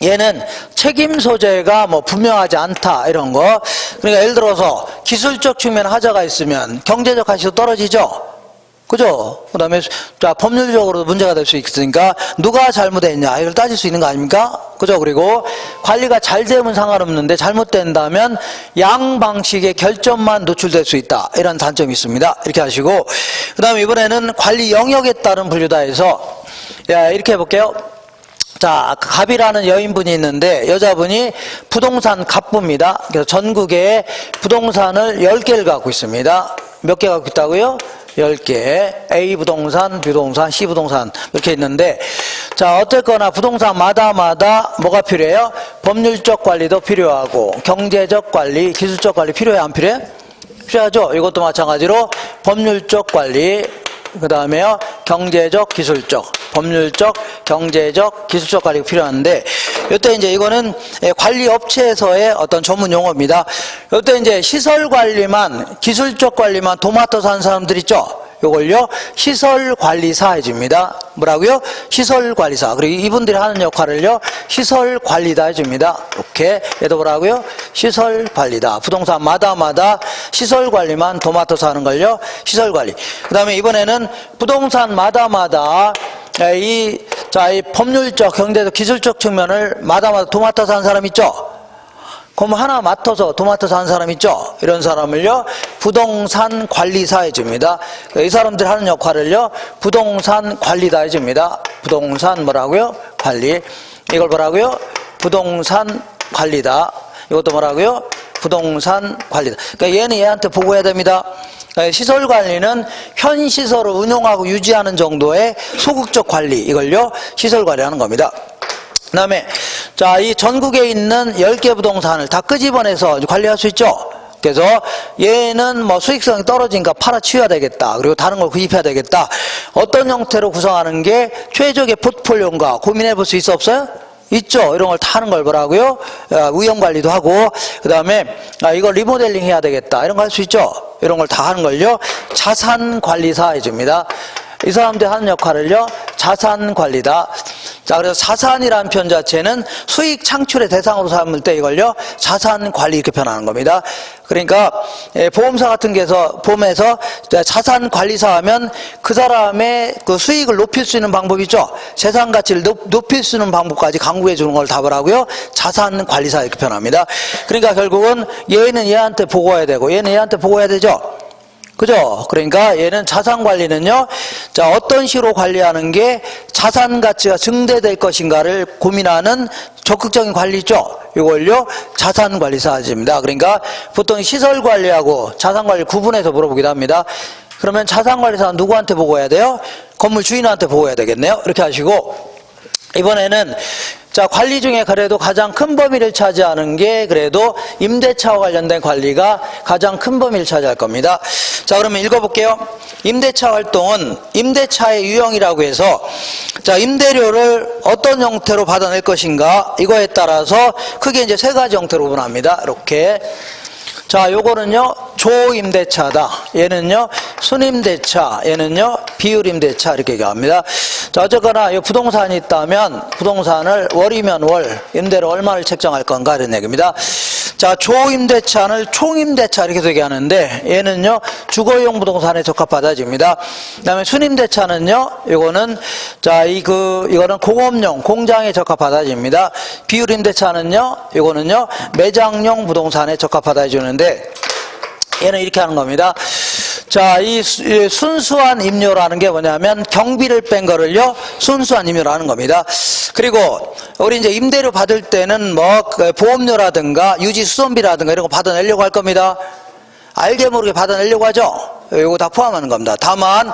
얘는 책임 소재가 뭐 분명하지 않다, 이런 거. 그러니까 예를 들어서 기술적 측면 하자가 있으면 경제적 가치도 떨어지죠? 그죠? 그 다음에, 자, 법률적으로도 문제가 될 수 있으니까, 누가 잘못했냐, 이걸 따질 수 있는 거 아닙니까? 그죠? 그리고 관리가 잘 되면 상관없는데, 잘못된다면 양 방식의 결점만 노출될 수 있다. 이런 단점이 있습니다. 이렇게 하시고, 그 다음에 이번에는 관리 영역에 따른 분류다 해서, 야, 이렇게 해볼게요. 자, 갑이라는 여인분이 있는데, 여자분이 부동산 갑부입니다. 그래서 전국에 부동산을 10개를 갖고 있습니다. 몇 개 갖고 있다고요? 10개. A 부동산, B 부동산, C 부동산 이렇게 있는데, 자, 어쨌거나 부동산마다 뭐가 필요해요? 법률적 관리도 필요하고 경제적 관리, 기술적 관리 필요해요? 안 필요해요? 필요하죠. 이것도 마찬가지로 법률적 관리, 그 다음에요 경제적, 기술적, 법률적, 경제적, 기술적 관리가 필요한데, 이때 이제 이거는 관리 업체에서의 어떤 전문 용어입니다. 이때 이제 시설 관리만, 기술적 관리만 도맡아서 하는 사람들 있죠. 요걸요 시설 관리사 해줍니다. 뭐라고요? 시설 관리사. 그리고 이분들이 하는 역할을요 시설 관리다 해줍니다. 이렇게 얘도 뭐라고요? 시설 관리다. 부동산마다 시설 관리만 도맡아서 하는 걸요 시설 관리. 그 다음에 이번에는 부동산마다 이 법률적, 경제적, 기술적 측면을 마다 도맡아서 하는 사람 있죠. 그럼 하나 맡아서 도맡아서 하는 사람 있죠. 이런 사람을요 부동산 관리사 해줍니다. 이 사람들 하는 역할을요 부동산 관리다 해줍니다. 부동산 뭐라고요? 관리. 이걸 뭐라고요? 부동산 관리다. 이것도 뭐라고요? 부동산 관리다. 그러니까 얘는 얘한테 보고해야 됩니다. 시설 관리는 현 시설을 운용하고 유지하는 정도의 소극적 관리, 이걸요 시설 관리하는 겁니다. 그 다음에 자, 이 전국에 있는 10개 부동산을 다 끄집어내서 관리할 수 있죠. 그래서 얘는 뭐 수익성이 떨어지니까 팔아치워야 되겠다, 그리고 다른 걸 구입해야 되겠다, 어떤 형태로 구성하는 게 최적의 포트폴리오인가 고민해 볼 수 있어 없어요? 있죠. 이런 걸 다 하는 걸 뭐라고요? 위험 관리도 하고, 그 다음에 이거 리모델링 해야 되겠다, 이런 거 할 수 있죠. 이런 걸 다 하는 걸요 자산 관리사 해줍니다. 이 사람들이 하는 역할을요 자산 관리다. 자, 그래서 자산이라는 표현 자체는 수익 창출의 대상으로 삼을 때 이걸요, 자산 관리 이렇게 표현하는 겁니다. 그러니까, 보험사 같은 게서, 보험에서 자산 관리사 하면 그 사람의 그 수익을 높일 수 있는 방법이 있죠. 재산 가치를 높일 수 있는 방법까지 강구해 주는 걸 답을 하고요. 자산 관리사 이렇게 표현합니다. 그러니까 결국은 얘는 얘한테 보고해야 되고, 얘는 얘한테 보고해야 되죠. 그죠? 그러니까 얘는 자산 관리는요, 자, 어떤 식으로 관리하는 게 자산 가치가 증대될 것인가를 고민하는 적극적인 관리죠. 이걸요, 자산 관리사입니다. 그러니까 보통 시설 관리하고 자산 관리 구분해서 물어보기도 합니다. 그러면 자산 관리사는 누구한테 보고해야 돼요? 건물 주인한테 보고해야 되겠네요. 이렇게 하시고, 이번에는 자, 관리 중에 그래도 가장 큰 범위를 차지하는 게 그래도 임대차와 관련된 관리가 가장 큰 범위를 차지할 겁니다. 자, 그러면 읽어볼게요. 임대차 활동은 임대차의 유형이라고 해서 자, 임대료를 어떤 형태로 받아낼 것인가 이거에 따라서 크게 이제 세 가지 형태로 구분합니다. 이렇게. 자, 요거는요, 조임대차다. 얘는요, 순임대차. 얘는요, 비율임대차. 이렇게 얘기합니다. 자, 어쨌거나, 이 부동산이 있다면, 부동산을 월이면 월, 임대료 얼마를 책정할 건가, 이런 얘기입니다. 자, 조임대차는 총임대차. 이렇게 얘기하는데, 얘는요, 주거용 부동산에 적합하다집니다. 그 다음에 순임대차는요, 이거는, 자, 이거는 공업용, 공장에 적합하다집니다. 비율임대차는요, 이거는요, 매장용 부동산에 적합하다 해주는데, 얘는 이렇게 하는 겁니다. 자, 이 순수한 임료라는 게 뭐냐면 경비를 뺀 거를요, 순수한 임료라는 겁니다. 그리고 우리 이제 임대료 받을 때는 뭐 보험료라든가 유지 수선비라든가 이런 거 받아내려고 할 겁니다. 알게 모르게 받아내려고 하죠. 이거 다 포함하는 겁니다. 다만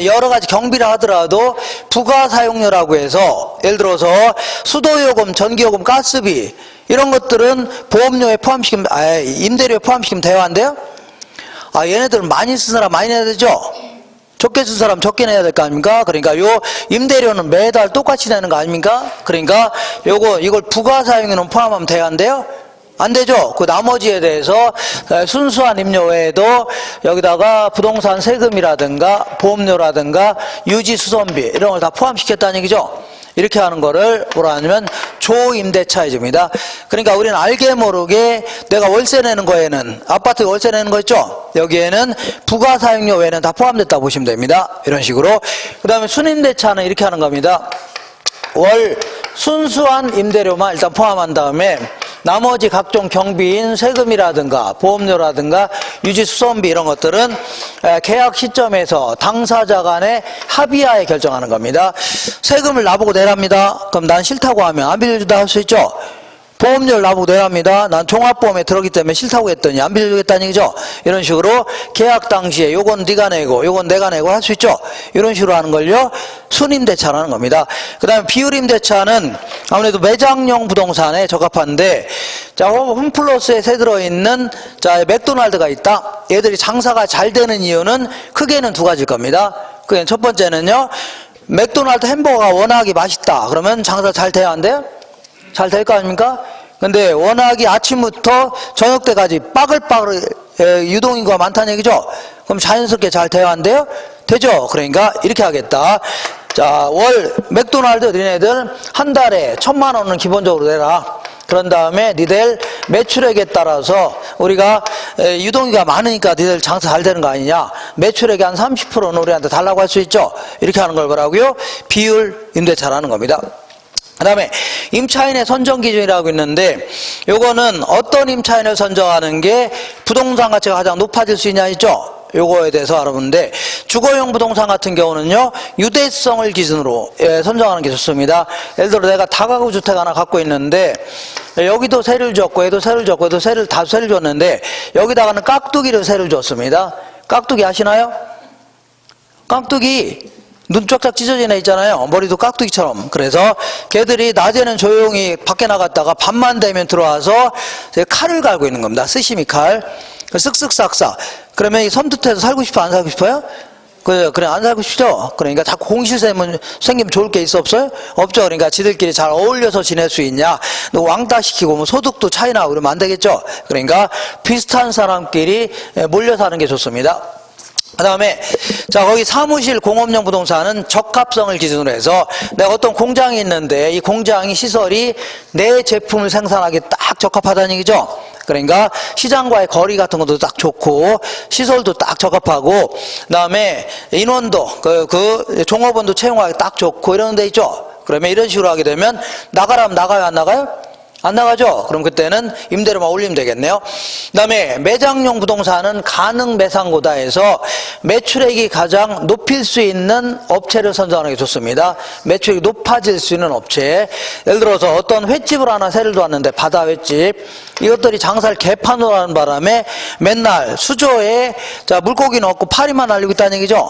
여러 가지 경비를 하더라도 부가 사용료라고 해서 예를 들어서 수도요금, 전기요금, 가스비 이런 것들은 보험료에 포함시키면, 임대료에 포함시키면 돼야 한대요? 얘네들은 많이 쓴 사람 많이 내야 되죠? 적게 쓴 사람 적게 내야 될 거 아닙니까? 그러니까 요 임대료는 매달 똑같이 내는 거 아닙니까? 그러니까 이걸 부가사용료는 포함하면 돼야 한대요? 안 되죠? 그 나머지에 대해서 순수한 임료 외에도 여기다가 부동산 세금이라든가 보험료라든가 유지 수선비 이런 걸 다 포함시켰다는 얘기죠? 이렇게 하는 거를 뭐라 하냐면 조임대차입니다. 그러니까 우리는 알게 모르게 내가 월세 내는 거에는 아파트 월세 내는 거 있죠? 여기에는 부가사용료 외에는 다 포함됐다고 보시면 됩니다. 이런 식으로. 그 다음에 순임대차는 이렇게 하는 겁니다. 월 순수한 임대료만 일단 포함한 다음에 나머지 각종 경비인 세금이라든가 보험료라든가 유지수선비 이런 것들은 계약 시점에서 당사자 간의 합의하에 결정하는 겁니다. 세금을 나보고 내랍니다. 그럼 난 싫다고 하면 안 빌려준다 할 수 있죠. 보험료를 나보고 내랍니다. 난 종합보험에 들어오기 때문에 싫다고 했더니 안 빌려주겠다는 얘기죠. 이런 식으로 계약 당시에 요건 네가 내고 요건 내가 내고 할 수 있죠. 이런 식으로 하는 걸요 순임대차라는 겁니다. 그 다음에 비율임대차는 아무래도 매장용 부동산에 적합한데, 자, 홈플러스에 새 들어있는 자 맥도날드가 있다. 얘들이 장사가 잘 되는 이유는 크게는 두 가지일 겁니다. 그게 첫 번째는요, 맥도날드 햄버거가 워낙에 맛있다. 그러면 장사 잘 돼야 한대요? 잘 될 거 아닙니까? 근데 워낙에 아침부터 저녁 때까지 빠글빠글 유동인구가 많다는 얘기죠? 그럼 자연스럽게 잘 돼야 한대요? 되죠? 그러니까 이렇게 하겠다. 자, 월 맥도날드 니네들 한 달에 1,000만 원은 기본적으로 내라. 그런 다음에 니들 매출액에 따라서 우리가 유동인구가 많으니까 니들 장사 잘 되는 거 아니냐. 매출액의 한 30%는 우리한테 달라고 할 수 있죠? 이렇게 하는 걸 뭐라고요? 비율 임대차라는 겁니다. 그 다음에 임차인의 선정 기준이라고 있는데, 요거는 어떤 임차인을 선정하는 게 부동산 가치가 가장 높아질 수 있냐 있죠? 요거에 대해서 알아보는데, 주거용 부동산 같은 경우는요 유대성을 기준으로 선정하는 게 좋습니다. 예를 들어 내가 다가구 주택 하나 갖고 있는데 여기도 세를 줬고 얘도 세를 줬고 얘도 세를 다 세를 줬는데 여기다가는 깍두기를 세를 줬습니다. 깍두기 아시나요? 깍두기 눈 쫙쫙 찢어진 애 있잖아요. 머리도 깍두기처럼. 그래서 걔들이 낮에는 조용히 밖에 나갔다가 밤만 되면 들어와서 칼을 갈고 있는 겁니다. 스시미 칼. 쓱쓱 싹싹. 그러면 이 섬뜩해서 살고 싶어 안 살고 싶어요? 그래 안 살고 싶죠? 그러니까 자꾸 공실생기면 좋을 게 있어 없어요? 없죠. 그러니까 지들끼리 잘 어울려서 지낼 수 있냐? 너 왕따 시키고 뭐 소득도 차이 나고 그러면 안 되겠죠? 그러니까 비슷한 사람끼리 몰려 사는 게 좋습니다. 그 다음에, 자, 거기 사무실 공업용 부동산은 적합성을 기준으로 해서 내가 어떤 공장이 있는데 이 공장이 시설이 내 제품을 생산하기 딱 적합하다는 얘기죠. 그러니까 시장과의 거리 같은 것도 딱 좋고 시설도 딱 적합하고 그다음에 인원도 그 종업원도 채용하기 딱 좋고 이런 데 있죠. 그러면 이런 식으로 하게 되면 나가라면 나가요, 안 나가요? 안 나가죠? 그럼 그때는 임대료만 올리면 되겠네요. 그 다음에 매장용 부동산은 가능 매상고다 해서 매출액이 가장 높일 수 있는 업체를 선정하는 게 좋습니다. 매출액이 높아질 수 있는 업체. 예를 들어서 어떤 횟집을 하나 새를 놓았는데 바다 횟집. 이것들이 장사를 개판으로 하는 바람에 맨날 수조에 자 물고기 넣고 파리만 날리고 있다는 얘기죠.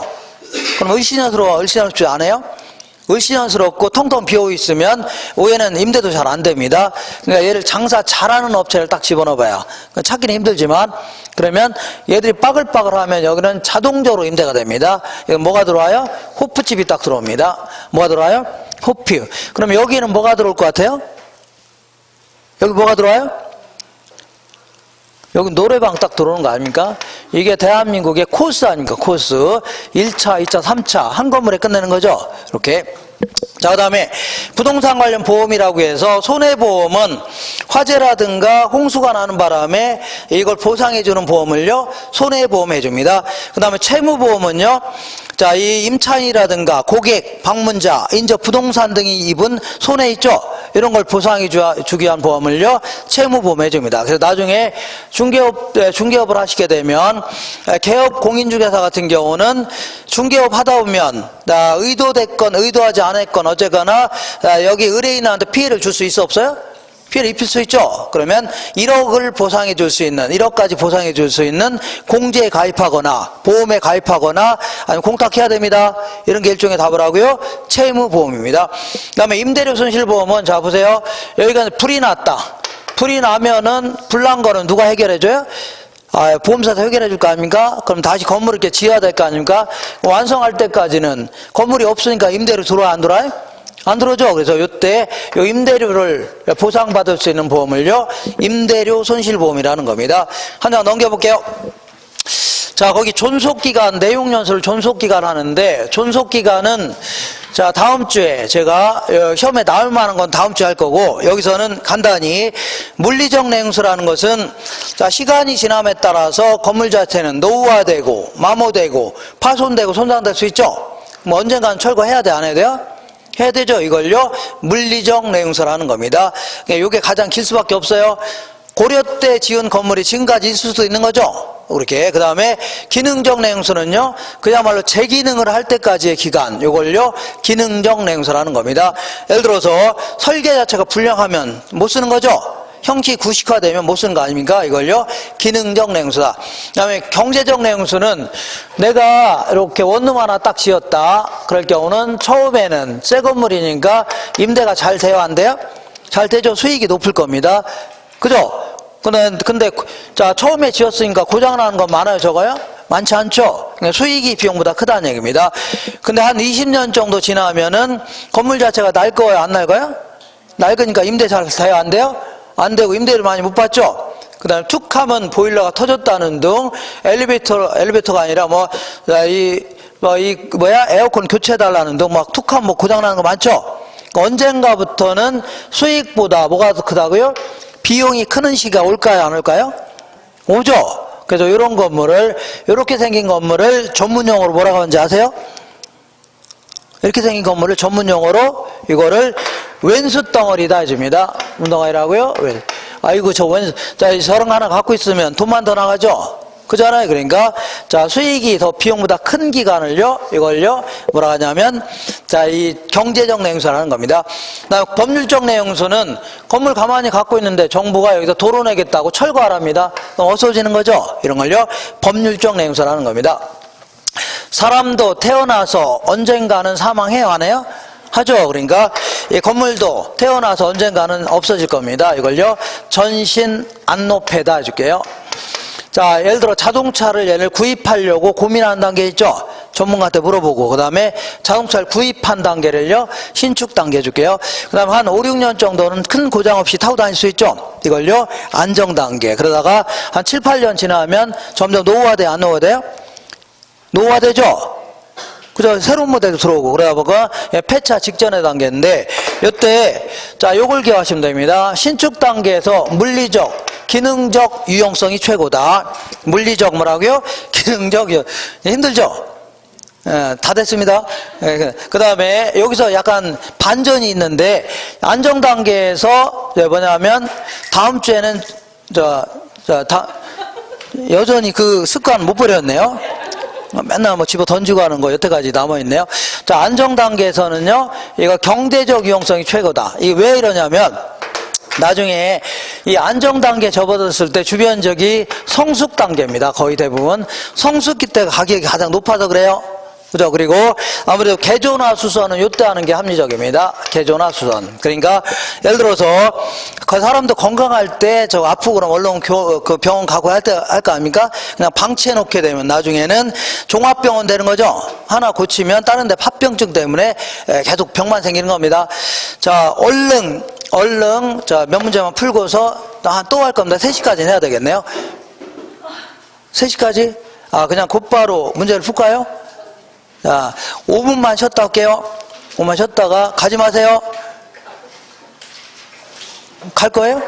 그럼 을씨년스럽지 않아요? 을씨년스럽고 텅텅 비어 있으면 오해는 임대도 잘 안 됩니다. 그러니까 얘를 장사 잘하는 업체를 딱 집어넣어봐요. 찾기는 힘들지만 그러면 얘들이 빠글빠글하면 여기는 자동적으로 임대가 됩니다. 여기 뭐가 들어와요? 호프집이 딱 들어옵니다. 뭐가 들어와요? 호프. 그럼 여기는 뭐가 들어올 것 같아요? 여기 뭐가 들어와요? 여기 노래방 딱 들어오는 거 아닙니까? 이게 대한민국의 코스 아닙니까? 코스. 1차, 2차, 3차 한 건물에 끝내는 거죠. 이렇게. 자, 그 다음에 부동산 관련 보험이라고 해서 손해보험은 화재라든가 홍수가 나는 바람에 이걸 보상해주는 보험을요 손해보험 해줍니다. 그 다음에 채무보험은요 자, 이 임차인이라든가 고객, 방문자, 인접 부동산 등이 입은 손해 있죠? 이런 걸 보상해 주기 위한 보험을요 채무보험 해줍니다. 그래서 나중에 중개업을 하시게 되면 개업 공인중개사 같은 경우는 중개업 하다 보면 의도됐건 의도하지 않았건 어쨌거나 여기 의뢰인한테 피해를 줄 수 있어 없어요? 피해를 입힐 수 있죠. 그러면 1억을 보상해 줄 수 있는 1억까지 보상해 줄 수 있는 공제에 가입하거나 보험에 가입하거나 아니면 공탁해야 됩니다. 이런 게 일종의 답을 하고요. 채무보험입니다. 그 다음에 임대료 손실보험은 자 보세요. 여기가 불이 났다. 불이 나면은 불난 거는 누가 해결해 줘요? 보험사에서 해결해 줄 거 아닙니까? 그럼 다시 건물을 이렇게 지어야 될 거 아닙니까? 완성할 때까지는 건물이 없으니까 임대료 들어와 안 들어와요? 안 들어오죠. 그래서 이때 요 임대료를 보상받을 수 있는 보험을요 임대료 손실보험이라는 겁니다. 한 장 넘겨볼게요. 자, 거기 존속기간 내용연수를 존속기간 하는데 존속기간은 자 다음 주에 제가 시험에 나올 만한 건 다음 주에 할 거고 여기서는 간단히 물리적 내용수라는 것은 자 시간이 지남에 따라서 건물 자체는 노후화되고 마모되고 파손되고 손상될 수 있죠. 뭐 언젠가는 철거해야 돼, 안 해야 돼요? 해야 되죠. 이걸요 물리적 내용서라는 겁니다. 이게 가장 길 수밖에 없어요. 고려 때 지은 건물이 지금까지 있을 수도 있는 거죠. 그렇게. 그 다음에 기능적 내용서는요 그야말로 재기능을 할 때까지의 기간, 이걸요 기능적 내용서라는 겁니다. 예를 들어서 설계 자체가 불량하면 못 쓰는 거죠. 형식 구식화되면 못 쓰는 거 아닙니까? 이걸요 기능적 내용수다. 그 다음에 경제적 내용수는 내가 이렇게 원룸 하나 딱 지었다 그럴 경우는 처음에는 새 건물이니까 임대가 잘 돼요, 안 돼요? 잘 되죠. 수익이 높을 겁니다. 그죠? 근데 자 처음에 지었으니까 고장나는 건 많아요, 적어요? 많지 않죠. 수익이 비용보다 크다는 얘기입니다. 근데 한 20년 정도 지나면은 건물 자체가 낡거예요, 안 낡아요? 낡으니까 임대 잘 돼요, 안 돼요? 안 되고 임대를 많이 못 받죠. 그 다음에 툭 하면 보일러가 터졌다는 등 엘리베이터가 아니라 에어컨 교체해달라는 등 막 툭 하면 뭐 고장나는 거 많죠. 언젠가부터는 수익보다 뭐가 더 크다고요? 비용이 크는 시기가 올까요, 안 올까요? 오죠. 그래서 이런 건물을, 이렇게 생긴 건물을 전문용어로 뭐라고 하는지 아세요? 이렇게 생긴 건물을 전문용어로 이거를 왼수덩어리다 해줍니다. 운동화이라고요? 아이고 저 왼수, 자 저런 거 하나 갖고 있으면 돈만 더 나가죠. 그잖아요. 그러니까 자 수익이 더 비용보다 큰 기간을요 이걸요 뭐라 하냐면 자 이 경제적 내용수라는 겁니다. 그다음 법률적 내용수는 건물 가만히 갖고 있는데 정부가 여기서 도로 내겠다고 철거하랍니다. 그럼 어서워지는 거죠. 이런 걸요 법률적 내용수라는 겁니다. 사람도 태어나서 언젠가는 사망해요, 안 해요? 하죠. 그러니까 이 건물도 태어나서 언젠가는 없어질 겁니다. 이걸요 전신 안노패다 해줄게요. 자, 예를 들어 자동차를 얘를 구입하려고 고민하는 단계 있죠. 전문가한테 물어보고 그 다음에 자동차를 구입한 단계를요 신축 단계 해줄게요. 그 다음에 한 5, 6년 정도는 큰 고장 없이 타고 다닐 수 있죠. 이걸요 안정 단계. 그러다가 한 7, 8년 지나면 점점 노후화돼요, 안 노후화돼요? 노화되죠? 그죠? 새로운 모델도 들어오고, 그래가지고, 폐차 직전의 단계인데, 요때, 자, 요걸 기억하시면 됩니다. 신축 단계에서 물리적, 기능적 유용성이 최고다. 물리적 뭐라고요? 기능적, 힘들죠? 예, 다 됐습니다. 예, 그 다음에 여기서 약간 반전이 있는데, 안정 단계에서, 뭐냐면, 다음 주에는, 여전히 그 습관 못 버렸네요. 맨날 뭐 집어 던지고 하는 거 여태까지 남아있네요. 자, 안정 단계에서는요, 이거 경제적 유용성이 최고다. 이게 왜 이러냐면, 나중에 이 안정 단계 접어들었을 때 주변적이 성숙 단계입니다. 거의 대부분. 성숙기 때 가격이 가장 높아서 그래요. 그죠? 그리고 아무래도 개조나 수선은 요때 하는 게 합리적입니다. 개조나 수선. 그러니까 예를 들어서 그 사람도 건강할 때 저 아프고 그러면 얼른 그 병원 가고 할 거 아닙니까? 그냥 방치해 놓게 되면 나중에는 종합병원 되는 거죠. 하나 고치면 다른 데 팥병증 때문에 계속 병만 생기는 겁니다. 자, 얼른 자, 몇 문제만 풀고서 또 할 겁니다. 3시까지 해야 되겠네요. 3시까지? 아, 그냥 곧바로 문제를 풀까요? 자, 5분만 쉬었다 할게요. 5분만 쉬었다가 가지 마세요. 갈 거예요?